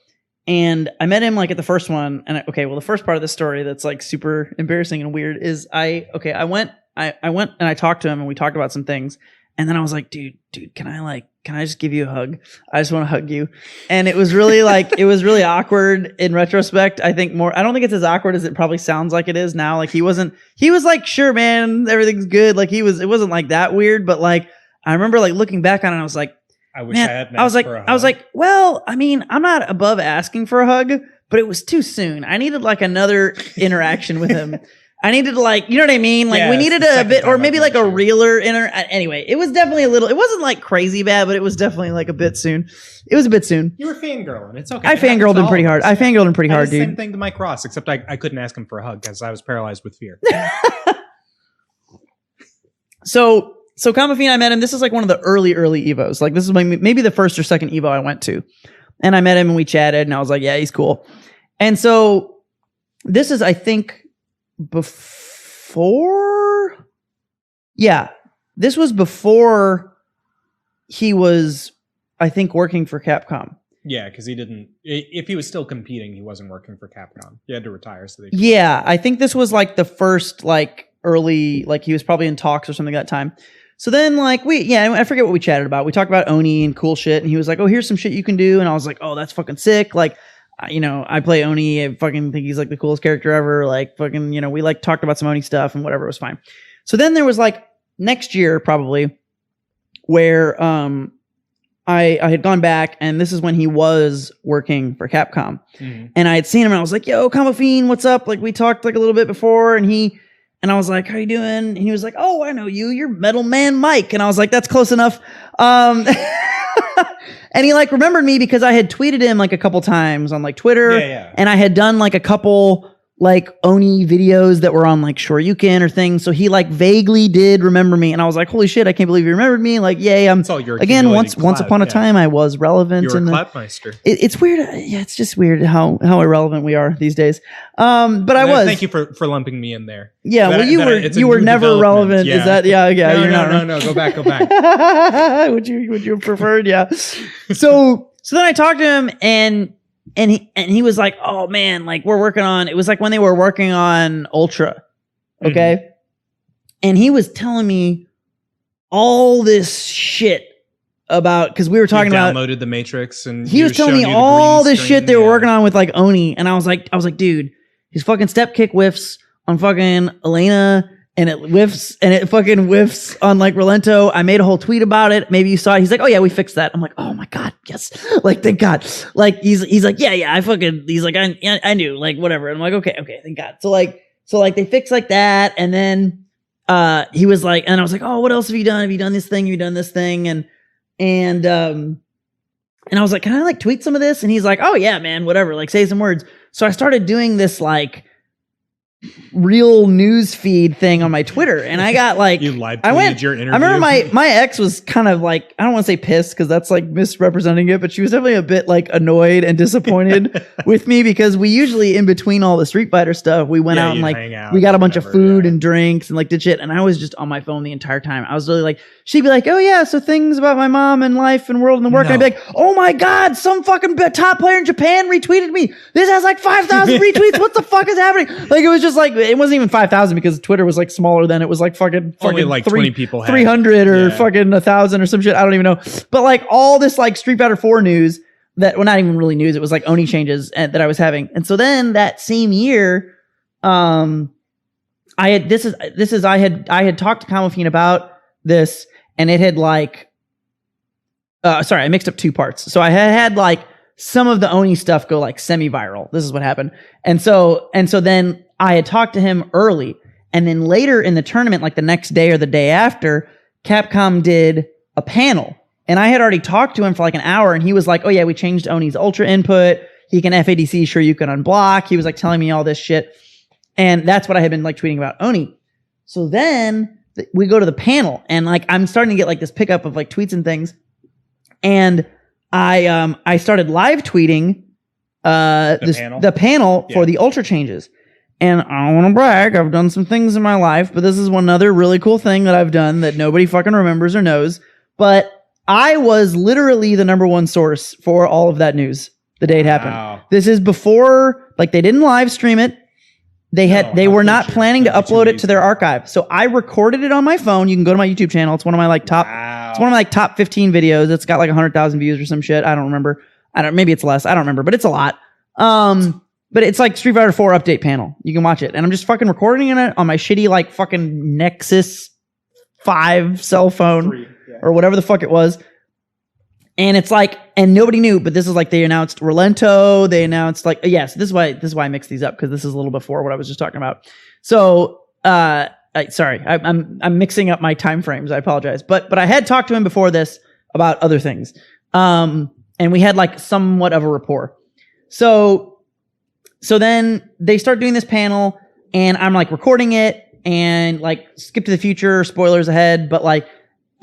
Speaker 1: And I met him like at the first one. And the first part of the story that's like super embarrassing and weird is I went and I talked to him and we talked about some things. And then I was like, dude, can I just give you a hug? I just want to hug you. And it was really it was really awkward in retrospect. I think I don't think it's as awkward as it probably sounds like it is now. Like he was like, sure, man, everything's good. Like it wasn't like that weird, but like, I remember like looking back on it, I was like,
Speaker 2: I wish I had
Speaker 1: I was like, well, I mean, I'm not above asking for a hug, but it was too soon. I needed like another interaction with him. I needed like, you know what I mean? Like we needed a bit, or maybe like a realer anyway, it was definitely it wasn't like crazy bad, but it was definitely like a bit soon. It was a bit soon.
Speaker 2: You were fangirling. It's okay.
Speaker 1: I fangirled him pretty hard. I fangirled him pretty hard, dude.
Speaker 2: Same thing to Mike Ross, except I couldn't ask him for a hug because I was paralyzed with fear.
Speaker 1: So Combo Fiend, I met him. This is like one of the early Evos. Like this is maybe the first or second Evo I went to. And I met him and we chatted and I was like, yeah, he's cool. And so this is, I think, this was before he was, I think, working for Capcom.
Speaker 2: Yeah, because if he was still competing, he wasn't working for Capcom. He had to retire.
Speaker 1: I think this was like the first like early, like he was probably in talks or something at that time. So then like I forget what we chatted about. We talked about Oni and cool shit. And he was like, oh, here's some shit you can do. And I was like, oh, that's fucking sick. Like, I play Oni. I fucking think he's like the coolest character ever. Like fucking, we like talked about some Oni stuff and whatever. It was fine. So then there was like next year probably where I had gone back and this is when he was working for Capcom. Mm-hmm. And I had seen him and I was like, yo, Combo Fiend, what's up? Like we talked like a little bit before and I was like, how you doing? And he was like, oh, I know you. You're MetalMan Mike. And I was like, that's close enough. And he like remembered me because I had tweeted him like a couple times on like Twitter.
Speaker 2: Yeah.
Speaker 1: And I had done like a couple like Oni videos that were on like Shoryuken or things. So he like vaguely did remember me. And I was like, holy shit, I can't believe you remembered me. Like, yay, again, once upon a time I was relevant.
Speaker 2: You're a Cloutmeister.
Speaker 1: It's weird. Yeah, it's just weird how irrelevant we are these days. But I was.
Speaker 2: Thank you for lumping me in there.
Speaker 1: Yeah, well you were never relevant.
Speaker 2: Yeah.
Speaker 1: Is that
Speaker 2: No, go back.
Speaker 1: would you have preferred? Yeah. So then I talked to him and he was like, oh man, like we're working on, it was like when they were working on Ultra. Okay. Mm-hmm. And he was telling me all this shit about, cause we were talking about
Speaker 2: downloaded the Matrix and
Speaker 1: he was telling me all this shit they were working on with like Oni. And I was like, dude, his fucking step kick whiffs on fucking Elena and it fucking whiffs on like Rolento. I made a whole tweet about it. Maybe you saw it. He's like, oh yeah, we fixed that. I'm like, oh my God, yes. Like, thank God. Like, he's like, yeah, he's like, I knew, like, whatever. And I'm like, okay, thank God. So like they fixed like that. And then, he was like, and I was like, oh, what else have you done? Have you done this thing? Have you done this thing? And I was like, can I like tweet some of this? And he's like, oh yeah, man, whatever. Like say some words. So I started doing this like real news feed thing on my Twitter, and I got like
Speaker 2: you live tweeted your interview.
Speaker 1: I remember my ex was kind of like, I don't want to say pissed because that's like misrepresenting it, but she was definitely a bit like annoyed and disappointed with me because we usually in between all the Street Fighter stuff we went out and like we got a bunch of food and drinks and like did shit, and I was just on my phone the entire time. I was really like, she'd be like, oh yeah, so things about my mom and life and world and work, and I'd be like, oh my God, some fucking top player in Japan retweeted me. This has like 5,000 retweets. What the fuck is happening? Like it was just was like, it wasn't even 5,000 because Twitter was like smaller then. It was like fucking
Speaker 2: only like 20 people had
Speaker 1: 300 or fucking 1,000 or some shit. I don't even know. But like all this like Street Fighter 4 news that, well, not even really news. It was like Oni changes that I was having. And so then that same year, I had talked to Kamofine about this, and it had like, sorry, I mixed up two parts. So I had like some of the Oni stuff go like semi-viral. This is what happened. And so then I had talked to him early, and then later in the tournament, like the next day or the day after, Capcom did a panel, and I had already talked to him for like an hour, and he was like, oh yeah, we changed Oni's ultra input. He can FADC, sure you can unblock. He was like telling me all this shit. And that's what I had been like tweeting about Oni. So then we go to the panel, and like I'm starting to get like this pickup of like tweets and things. And I started live tweeting the panel for the ultra changes. And I don't want to brag, I've done some things in my life, but this is one other really cool thing that I've done that nobody fucking remembers or knows. But I was literally the number one source for all of that news the day it happened. This is before, like, they didn't live stream it. They were not planning to upload it to their archive. So I recorded it on my phone. You can go to my YouTube channel. It's one of my like top it's one of my like top 15 videos. It's got like 100,000 views or some shit. I don't remember. Maybe it's less. I don't remember, but it's a lot. But it's like Street Fighter 4 update panel. You can watch it. And I'm just fucking recording it on my shitty like fucking Nexus 5 cell phone or whatever the fuck it was. And it's like, and nobody knew, but this is like, they announced Relento. They announced like, yes, this is why I mixed these up, because this is a little before what I was just talking about. So, sorry, I'm mixing up my time frames. I apologize. But I had talked to him before this about other things. And we had like somewhat of a rapport. So then they start doing this panel, and I'm like recording it and like skip to the future, spoilers ahead. But like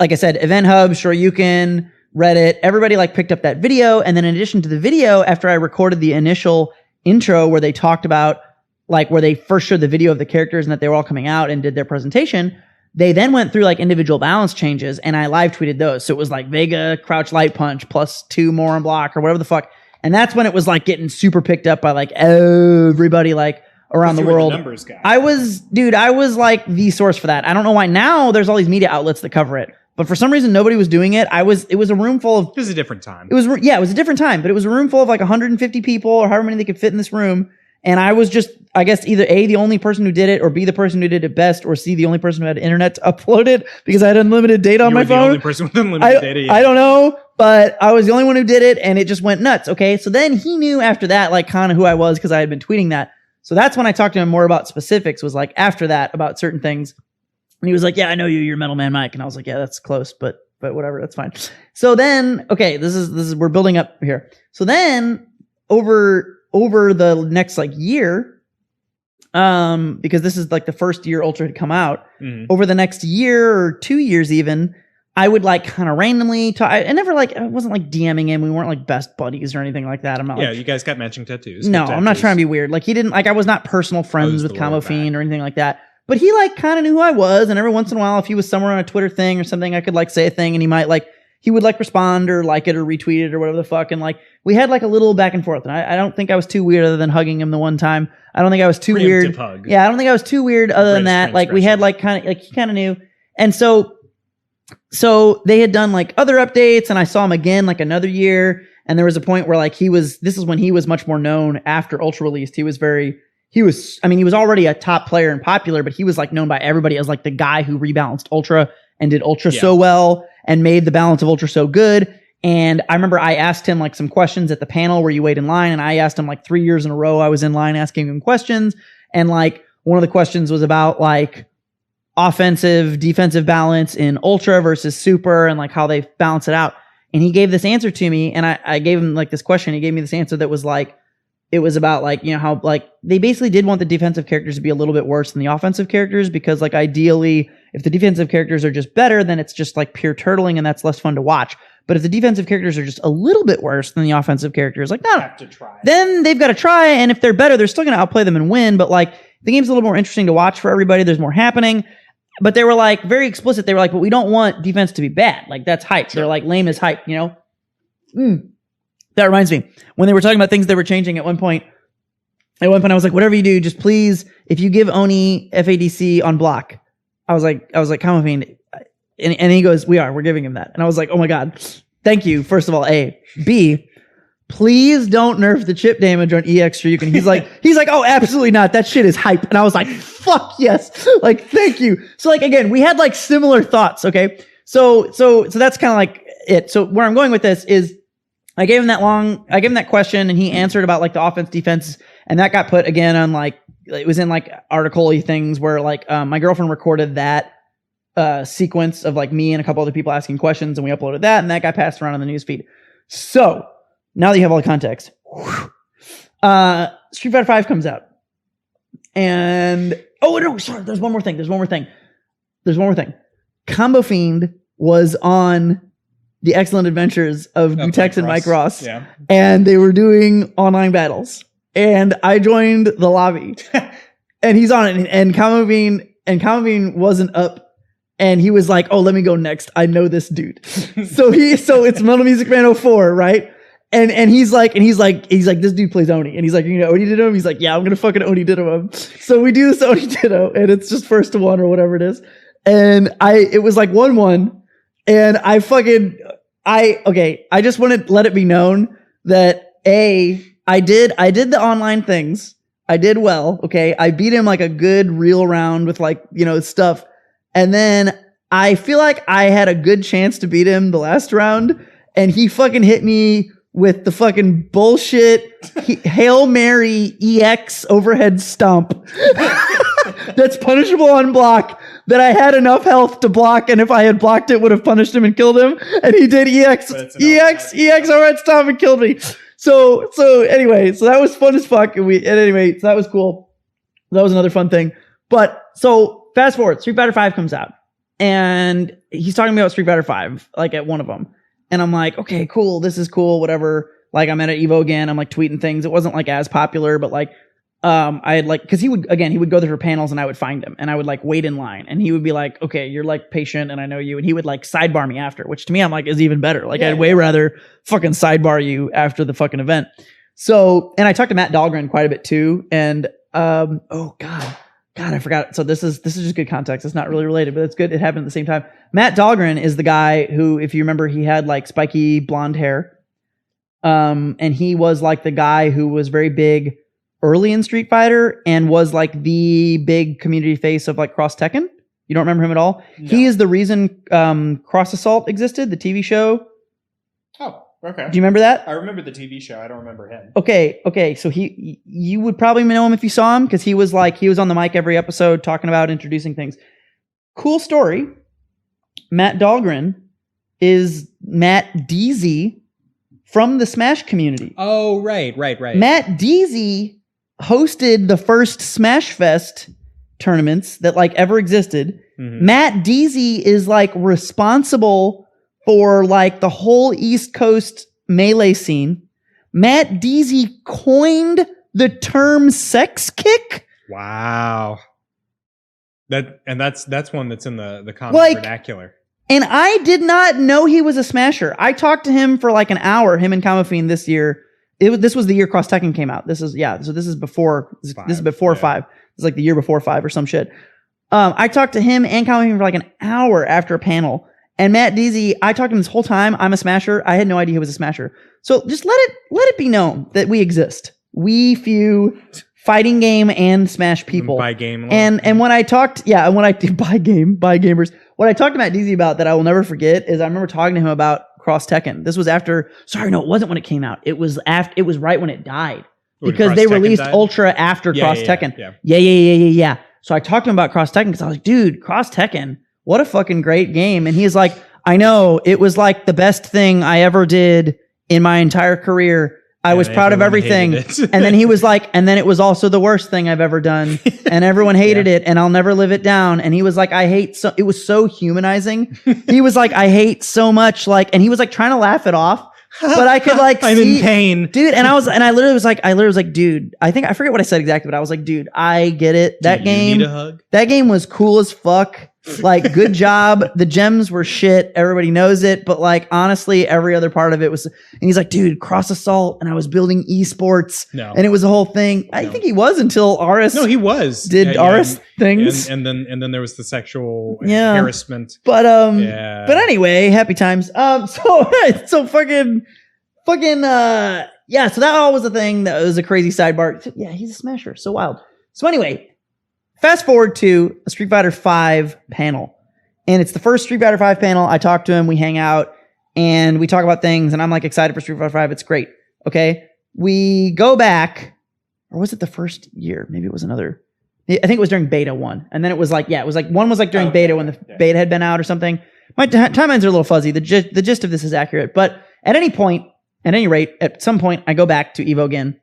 Speaker 1: I said, Event Hub, Shoryuken, Reddit, everybody like picked up that video. And then in addition to the video, after I recorded the initial intro where they talked about like where they first showed the video of the characters and that they were all coming out and did their presentation, they then went through like individual balance changes, and I live tweeted those. So it was like Vega, crouch light punch, plus 2 more on block or whatever the fuck. And that's when it was like getting super picked up by like everybody like around the world.
Speaker 2: Numbers guy.
Speaker 1: I was like the source for that. I don't know why now there's all these media outlets that cover it. But for some reason, nobody was doing it. It was a room full of...
Speaker 2: It was a different time.
Speaker 1: It was a different time. But it was a room full of like 150 people or however many they could fit in this room. And I was just, I guess, either A, the only person who did it, or B, the person who did it best, or C, the only person who had internet to upload it because I had unlimited data on my phone.
Speaker 2: The only person with unlimited data. Yeah.
Speaker 1: I don't know, but I was the only one who did it, and it just went nuts. Okay, so then he knew after that, like, kind of who I was because I had been tweeting that. So that's when I talked to him more about specifics, was like after that about certain things. And he was like, yeah, I know you, you're Metal Man Mike. And I was like, yeah, that's close, but whatever, that's fine. So then, okay, this is we're building up here. So then over the next like year, because this is like the first year Ultra had come out, over the next year or 2 years even, I would like kind of randomly talk. I never like, I wasn't like DMing him. We weren't like best buddies or anything like that. I'm not.
Speaker 2: Yeah,
Speaker 1: like,
Speaker 2: you guys got matching tattoos.
Speaker 1: No, I'm not trying to be weird. Like he didn't, like I was not personal friends with Kamofine or anything like that. But he like kind of knew who I was, and every once in a while, if he was somewhere on a Twitter thing or something, I could like say a thing, and he might like, he would like respond or like it or retweet it or whatever the fuck. And like we had like a little back and forth. And I don't think I was too weird other than hugging him the one time. I don't think I was too weird.
Speaker 2: Hug.
Speaker 1: Yeah, I don't think I was too weird other than that. Like we had like kind of like he kind of knew. And so they had done like other updates, and I saw him again like another year. And there was a point where like this is when he was much more known after Ultra released. He was already a top player and popular, but he was like known by everybody as like the guy who rebalanced Ultra and did Ultra so well and made the balance of Ultra so good. And I remember I asked him like some questions at the panel where you wait in line, and I asked him like 3 years in a row I was in line asking him questions. And like one of the questions was about like offensive, defensive balance in Ultra versus Super and like how they balance it out. And he gave this answer to me, and I gave him like this question. He gave me this answer that was like, it was about like, you know, how like they basically did want the defensive characters to be a little bit worse than the offensive characters, because like ideally if the defensive characters are just better, then it's just like pure turtling and that's less fun to watch. But if the defensive characters are just a little bit worse than the offensive characters, like no, then they've got to try. And if they're better, they're still going to outplay them and win. But like the game's a little more interesting to watch for everybody. There's more happening. But they were like very explicit. They were like, but we don't want defense to be bad. Like that's hype. Sure. They're like lame as hype, you know? That reminds me, when they were talking about things they were changing at one point, At one point I was like, whatever you do, just please, if you give Oni FADC on block, I was like, Combo Fiend. And he goes, we're giving him that. And I was like, oh my God, thank you. First of all, A. B, please don't nerf the chip damage on EX Ryuk. And he's like, oh, absolutely not. That shit is hype. And I was like, fuck yes. Like, thank you. So like, again, we had like similar thoughts. Okay. So that's kind of like it. So where I'm going with this is I gave him that question and he answered about like the offense defense. And that got put again on like, it was in like article-y things where like, my girlfriend recorded that sequence of like me and a couple other people asking questions, and we uploaded that, and that got passed around on the news feed. So now that you have all the context, Street Fighter 5 comes out, and there's one more thing. Combo Fiend was on the Excellent Adventures of Gutex and Mike Ross, and they were doing online battles, and I joined the lobby, and he's on it, and Combo Fiend wasn't up. And he was like, oh, let me go next. I know this dude. So it's MetalMusicMan 04, right? And he's like, this dude plays Oni. And he's like, you know, Oni Ditto him? He's like, yeah, I'm going to fucking Oni Ditto him. So we do this Oni Ditto, and it's just first to one or whatever it is. And it was like 1-1. And I just want to let it be known that I did the online things. I did well. Okay. I beat him like a good real round with like, you know, stuff. And then I feel like I had a good chance to beat him the last round, and he fucking hit me with the fucking bullshit Hail Mary EX overhead stomp that's punishable on block, that I had enough health to block, and if I had blocked it, would have punished him and killed him. And he did EX overhead stomp and killed me. So anyway, so that was fun as fuck. So that was cool. That was another fun thing. But so fast forward, Street Fighter 5 comes out, and he's talking about Street Fighter 5, like at one of them. And I'm like, okay, cool. This is cool. Whatever. Like I'm at Evo again. I'm like tweeting things. It wasn't like as popular, but like, I had like, cause he would go there for panels, and I would find him, and I would like wait in line, and he would be like, okay, you're like patient, and I know you. And he would like sidebar me after, which to me, I'm like, is even better. Like I'd way rather fucking sidebar you after the fucking event. So, and I talked to Matt Dahlgren quite a bit too. And, oh God, I forgot. So this is just good context. It's not really related, but it's good. It happened at the same time. Matt Dahlgren is the guy who, if you remember, he had like spiky blonde hair. And he was like the guy who was very big early in Street Fighter and was like the big community face of like Cross Tekken. You don't remember him at all? No. He is the reason Cross Assault existed, the TV show.
Speaker 2: Oh, okay.
Speaker 1: Do you remember that?
Speaker 2: I remember the TV show. I don't remember him.
Speaker 1: Okay. So you would probably know him if you saw him, because he was on the mic every episode talking about introducing things. Cool story. Matt Dahlgren is Matt DZ from the Smash community.
Speaker 2: Oh, right.
Speaker 1: Matt DZ hosted the first Smash Fest tournaments that like ever existed. Mm-hmm. Matt DZ is like responsible for like the whole East Coast Melee scene. Matt DZ coined the term sex kick.
Speaker 2: Wow. That's one that's in the common vernacular.
Speaker 1: And I did not know he was a smasher. I talked to him for like an hour, him and Combo Fiend this year. This was the year Cross Tekken came out. So this is before 5. This is like the year before 5 or some shit. I talked to him and Combo Fiend for like an hour after a panel. And Matt DZ, I talked to him this whole time. I'm a smasher. I had no idea he was a smasher. So just let it be known that we exist. We few fighting game and Smash people.
Speaker 2: By game.
Speaker 1: And when I talked, by gamers. What I talked to Matt DZ about that I will never forget is I remember talking to him about Cross Tekken. This was after, it wasn't when it came out. It was right when it died. Because they released Ultra after Cross Tekken. Yeah. So I talked to him about Cross Tekken because I was like, dude, Cross Tekken, what a fucking great game. And he's like, I know, it was like the best thing I ever did in my entire career. I was proud of everything. And then he was like, and then it was also the worst thing I've ever done. And everyone hated it, and I'll never live it down. And he was like, it was so humanizing. He was like, I hate so much, and he was like trying to laugh it off. But I could like
Speaker 2: I'm in pain.
Speaker 1: Dude, and I literally was like, dude, I forget what I said exactly, but I was like, dude, I get it. That game,
Speaker 2: you need a hug?
Speaker 1: That game was cool as fuck. Like, good job. The gems were shit. Everybody knows it. But like, honestly, every other part of it was, and he's like, dude, Cross Assault. And I was building esports.
Speaker 2: No.
Speaker 1: And it was a whole thing. I think he was until Aris.
Speaker 2: No, he was.
Speaker 1: Did Aris things.
Speaker 2: And then there was the sexual
Speaker 1: But,
Speaker 2: harassment.
Speaker 1: but anyway, happy times. So fucking, yeah. So that all was a thing. That was a crazy sidebar. Yeah, he's a smasher. So wild. So anyway, fast forward to a Street Fighter V panel. And it's the first Street Fighter V panel. I talk to him, we hang out, and we talk about things, and I'm like excited for Street Fighter V. It's great. Okay. We go back, or was it the first year? Maybe it was another. I think it was during beta 1. And then it was like, one was like during beta when the beta had been out or something. My timelines are a little fuzzy. The gist of this is accurate. But at any rate, at some point, I go back to Evo again.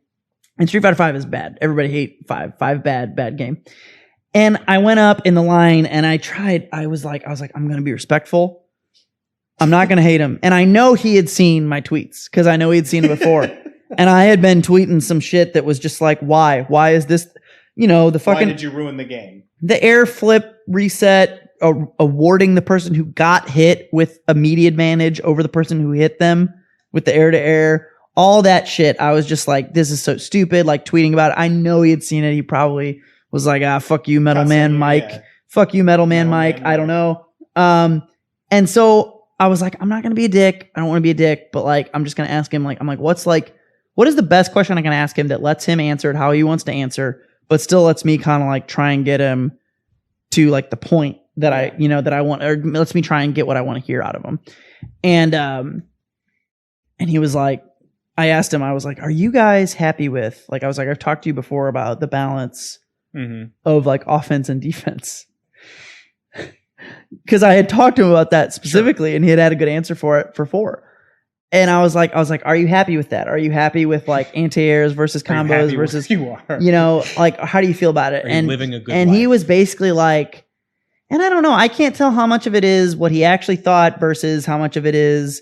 Speaker 1: And Street Fighter V is bad. Everybody hate 5. 5 bad game. And I went up in the line and I was like, I'm going to be respectful. I'm not going to hate him. And I know he had seen my tweets because I know he had seen it before. And I had been tweeting some shit that was just like, why? Why is this, the fucking...
Speaker 2: Why did you ruin the game?
Speaker 1: The air flip reset, awarding the person who got hit with a media advantage over the person who hit them with the air to air. All that shit, I was just like, this is so stupid, like tweeting about it. I know he had seen it. He probably was like, fuck you, Metal Man Mike. Yeah. Fuck you, Metal Man Mike. I don't know. And so I was like, I'm not going to be a dick. I don't want to be a dick, but like, I'm just going to ask him, like, I'm like, what is the best question I can ask him that lets him answer it how he wants to answer, but still lets me kind of like try and get him to like the point that that I want, or lets me try and get what I want to hear out of him. And he was like, I asked him, I was like, are you guys happy with, like, I was like, I've talked to you before about the balance of like offense and defense. Because I had talked to him about that specifically, and he had a good answer for it for 4. And I was like, are you happy with that? Are you happy with like anti-airs versus combos versus, like, how do you feel about it?
Speaker 2: Are you living a good
Speaker 1: life? He was basically like, and I don't know, I can't tell how much of it is what he actually thought versus how much of it is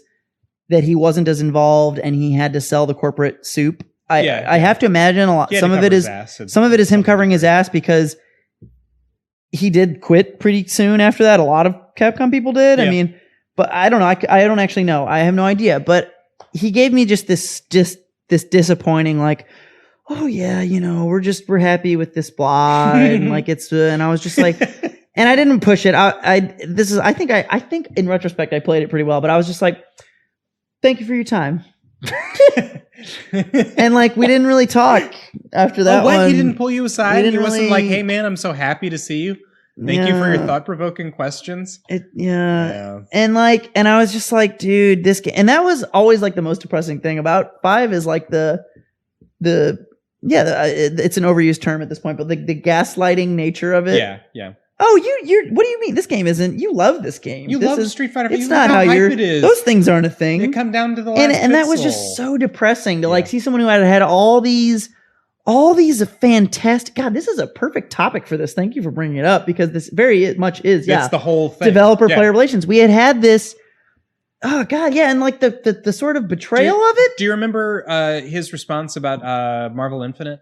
Speaker 1: that he wasn't as involved and he had to sell the corporate soup. I have to imagine a lot. Some of it is him covering his ass because he did quit pretty soon after that. A lot of Capcom people did. Yeah. I mean, but I don't know. I don't actually know. I have no idea. But he gave me just this disappointing, like, oh yeah, we're happy with this blah, and like and I was just like, and I didn't push it. I think in retrospect I played it pretty well, but I was just like, thank you for your time. And like, we didn't really talk after that one.
Speaker 2: He didn't pull you aside? He wasn't like, hey man, I'm so happy to see you. Thank you for your thought-provoking questions.
Speaker 1: Yeah. And I was just like, dude, this game. And that was always like the most depressing thing about 5 is like it's an overused term at this point, but the gaslighting nature of it.
Speaker 2: Yeah.
Speaker 1: Oh, you're. What do you mean? This game isn't. You love this game.
Speaker 2: You love Street Fighter.
Speaker 1: It's not how you're. It is. Those things aren't a thing.
Speaker 2: They come down to the last
Speaker 1: and that was just so depressing to like see someone who had all these fantastic. God, this is a perfect topic for this. Thank you for bringing it up because this very much is.
Speaker 2: It's the whole thing.
Speaker 1: Developer-player relations. We had this. Oh God, yeah, and like the sort of betrayal of it.
Speaker 2: Do you remember his response about Marvel Infinite?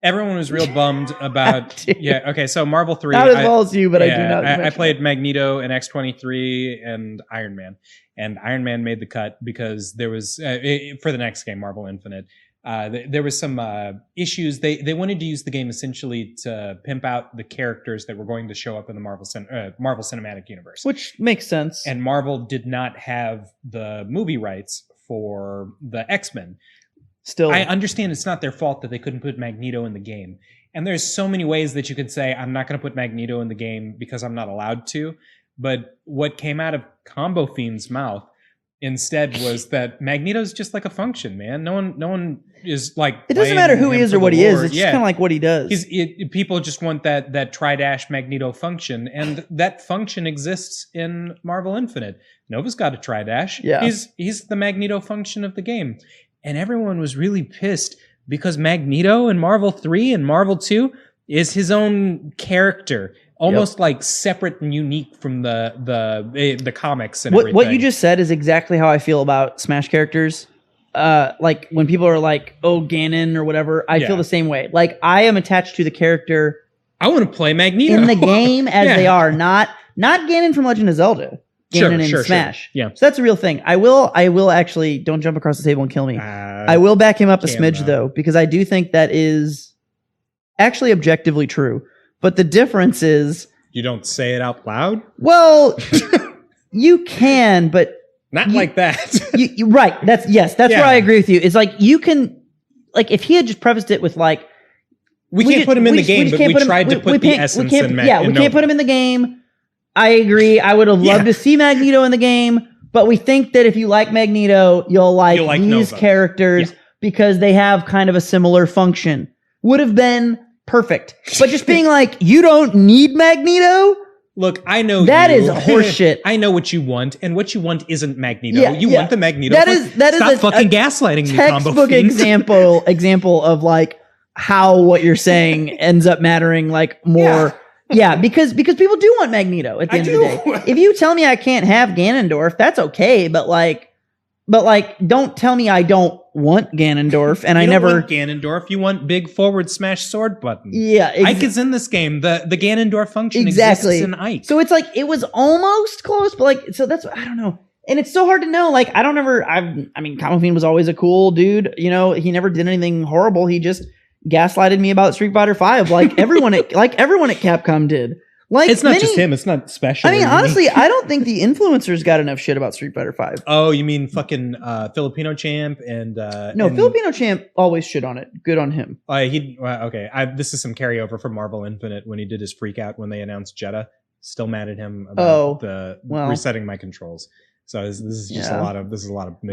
Speaker 2: Everyone was real bummed about. Yeah. Okay. So Marvel 3.
Speaker 1: Not as well as you, but I do not.
Speaker 2: I played Magneto and X-23 and Iron Man, and Iron Man made the cut because there was for the next game, Marvel Infinite. There was some issues. They wanted to use the game essentially to pimp out the characters that were going to show up in the Marvel Cinematic Universe,
Speaker 1: which makes sense.
Speaker 2: And Marvel did not have the movie rights for the X-Men.
Speaker 1: Still,
Speaker 2: I understand it's not their fault that they couldn't put Magneto in the game. And there's so many ways that you could say, I'm not going to put Magneto in the game because I'm not allowed to. But what came out of Combo Fiend's mouth instead was that Magneto's just like a function, man. No one is like.
Speaker 1: It doesn't matter who he is or what he is. It's just kind of like what he does.
Speaker 2: People just want that tri-dash Magneto function, and that function exists in Marvel Infinite. Nova's got a tri-dash.
Speaker 1: Yeah.
Speaker 2: He's the Magneto function of the game. And everyone was really pissed because Magneto in Marvel 3 and Marvel 2 is his own character, almost like separate and unique from the comics and everything.
Speaker 1: What you just said is exactly how I feel about Smash characters. Like when people are like, "Oh, Ganon" or whatever, I feel the same way. Like I am attached to the character.
Speaker 2: I want to play Magneto
Speaker 1: in the game as they are, not not Ganon from Legend of Zelda. Ganon in Smash.
Speaker 2: Yeah.
Speaker 1: So that's a real thing. I will actually, don't jump across the table and kill me. I will back him up a smidge though, because I do think that is actually objectively true. But the difference is,
Speaker 2: you don't say it out loud?
Speaker 1: Well, you can, but
Speaker 2: not like that.
Speaker 1: you right. That's where I agree with you. It's like you can, like if he had just prefaced it with like,
Speaker 2: we can't put him in the game, but we tried to put the essence in Magneto.
Speaker 1: Yeah, we can't put him in the game. I agree. I would have loved to see Magneto in the game, but we think that if you like Magneto, you'll like these characters because they have kind of a similar function. Would have been perfect. But just being like, you don't need Magneto?
Speaker 2: Look, I know
Speaker 1: that is horseshit.
Speaker 2: I know what you want, and what you want isn't Magneto. You want the Magneto.
Speaker 1: That is
Speaker 2: Stop fucking gaslighting me, combo
Speaker 1: textbook example of like how what you're saying ends up mattering like more. Yeah, because people do want Magneto at the end of the day. If you tell me I can't have Ganondorf, that's okay, but don't tell me I don't want Ganondorf and I never
Speaker 2: want Ganondorf. You want big forward smash sword button.
Speaker 1: Yeah,
Speaker 2: Ike is in this game. The Ganondorf function exists in Ike.
Speaker 1: So it's like it was almost close, but like so that's I don't know. And it's so hard to know. Like I mean, Combo Fiend was always a cool dude. You know, he never did anything horrible. He just gaslighted me about Street Fighter V, like everyone at Capcom did. Like
Speaker 2: it's not just him; it's not special.
Speaker 1: I mean, honestly, I don't think the influencers got enough shit about Street Fighter V.
Speaker 2: Oh, you mean fucking Filipino Champ and
Speaker 1: Filipino Champ always shit on it. Good on him.
Speaker 2: Okay. This is some carryover from Marvel Infinite when he did his freak out when they announced Jeddah. Still mad at him about resetting my controls. So this is just a lot of mixed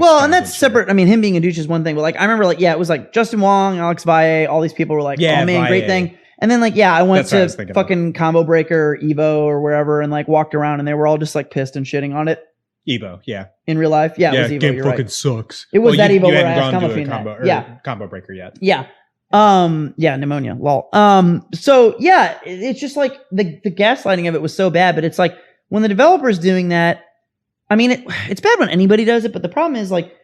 Speaker 1: and that's separate. I mean, him being a douche is one thing, but like I remember, like it was like Justin Wong, Alex Valle, all these people were like, "Oh man,
Speaker 2: Valle.
Speaker 1: Great thing." And then like I went to fucking Combo Breaker or Evo or wherever and like walked around and they were all just like pissed and shitting on it.
Speaker 2: Evo, yeah.
Speaker 1: In real life, it was Evo.
Speaker 2: Game fucking sucks.
Speaker 1: It was that Evo where I
Speaker 2: asked
Speaker 1: Combo Fiend
Speaker 2: Combo Breaker yet.
Speaker 1: Yeah. Pneumonia. Lol. So yeah, it's just like the gaslighting of it was so bad, but it's like when the developer's doing that. I mean, it's bad when anybody does it, but the problem is like,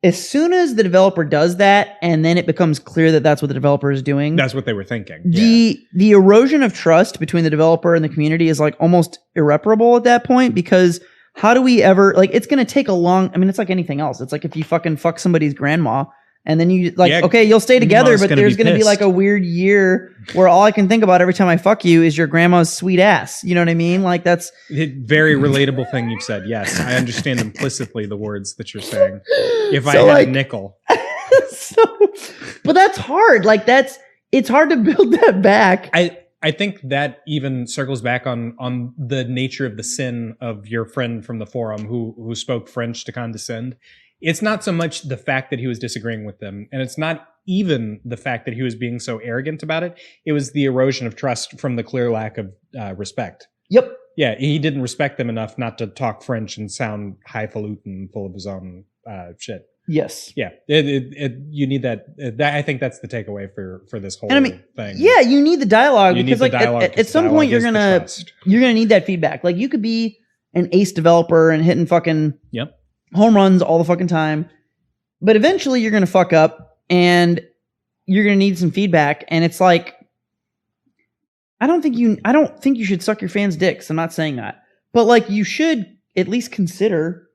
Speaker 1: as soon as the developer does that, and then it becomes clear that that's what the developer is doing.
Speaker 2: That's what they were thinking.
Speaker 1: The erosion of trust between the developer and the community is like almost irreparable at that point because how do we ever like? It's going to take it's like anything else. It's like if you fucking fuck somebody's grandma. And then you okay, you'll stay together, but there's going to be like a weird year where all I can think about every time I fuck you is your grandma's sweet ass. You know what I mean? Like that's
Speaker 2: a very relatable thing you've said. Yes, I understand implicitly the words that you're saying. If I had a nickel.
Speaker 1: But that's hard. Like it's hard to build that back.
Speaker 2: I think that even circles back on the nature of the sin of your friend from the forum who spoke French to condescend. It's not so much the fact that he was disagreeing with them, and it's not even the fact that he was being so arrogant about it. It was the erosion of trust from the clear lack of respect.
Speaker 1: Yep.
Speaker 2: Yeah, he didn't respect them enough not to talk French and sound highfalutin, full of his own shit.
Speaker 1: Yes.
Speaker 2: Yeah. You need that. I think that's the takeaway for this whole thing.
Speaker 1: Yeah, you need the dialogue because like at some point you're gonna need that feedback. Like you could be an ace developer and hitting fucking home runs all the fucking time. But eventually you're going to fuck up and you're going to need some feedback. And it's like, I don't think you should suck your fans' dicks. I'm not saying that, but like you should at least consider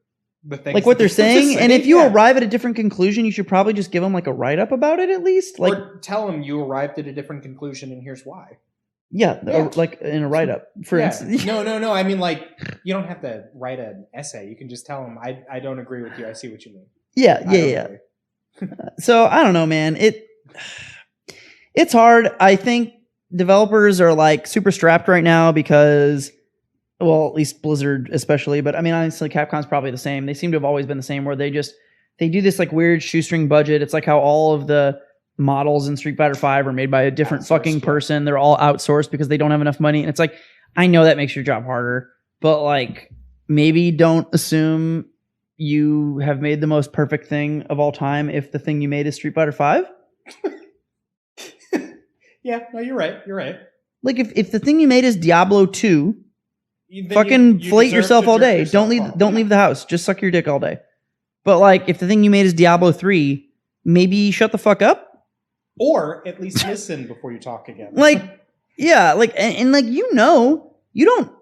Speaker 1: the things like what they're saying. And if you arrive at a different conclusion, you should probably just give them like a write up about it at least. Like,
Speaker 3: or tell them you arrived at a different conclusion and here's why.
Speaker 1: Yeah, like in a write-up, for instance.
Speaker 3: No. I mean, like, you don't have to write an essay. You can just tell them, I don't agree with you. I see what you mean.
Speaker 1: Yeah. So, I don't know, man. It's hard. I think developers are, like, super strapped right now because, well, at least Blizzard especially, but, I mean, honestly, Capcom's probably the same. They seem to have always been the same, where they do this, like, weird shoestring budget. It's like how all of the models in Street Fighter V are made by a different fucking person. They're all outsourced because they don't have enough money. And it's like, I know that makes your job harder, but like maybe don't assume you have made the most perfect thing of all time if the thing you made is Street Fighter V.
Speaker 3: Yeah, no, you're right.
Speaker 1: Like if the thing you made is Diablo 2, fucking flate yourself all day. Don't leave the house. Just suck your dick all day. But like if the thing you made is Diablo 3, maybe shut the fuck up.
Speaker 3: Or at least listen before you talk again.
Speaker 1: Like, yeah, like, and like, you don't,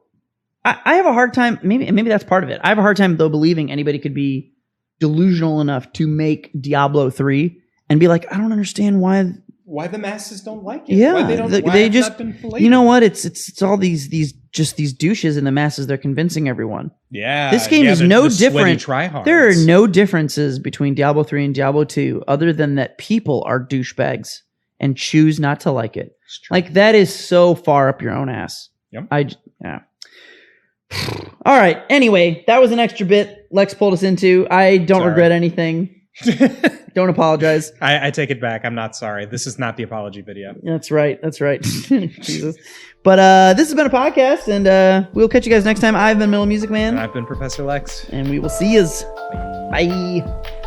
Speaker 1: I have a hard time. Maybe that's part of it. I have a hard time though believing anybody could be delusional enough to make Diablo 3 and be like, I don't understand why
Speaker 3: the masses don't like it.
Speaker 1: Yeah,
Speaker 3: why they don't. Why
Speaker 1: they
Speaker 3: it's
Speaker 1: just
Speaker 3: not been flated.
Speaker 1: you know what? It's all these douches in the masses. They're convincing everyone.
Speaker 3: Yeah,
Speaker 1: This game is no different.
Speaker 3: Tryhards.
Speaker 1: There are no differences between Diablo 3 and Diablo 2 other than that people are douchebags and choose not to like it. Like that is so far up your own ass.
Speaker 3: Yep.
Speaker 1: Yeah. All right. Anyway, that was an extra bit Lex pulled us into. I don't
Speaker 3: Sorry.
Speaker 1: regret anything. Don't apologize.
Speaker 3: I take it back. I'm not sorry. This is not the apology video.
Speaker 1: That's right. Jesus. But this has been a podcast, and we'll catch you guys next time. I've been MetalMusicMan.
Speaker 3: And I've been Professor Lex.
Speaker 1: And we will see yous. Bye.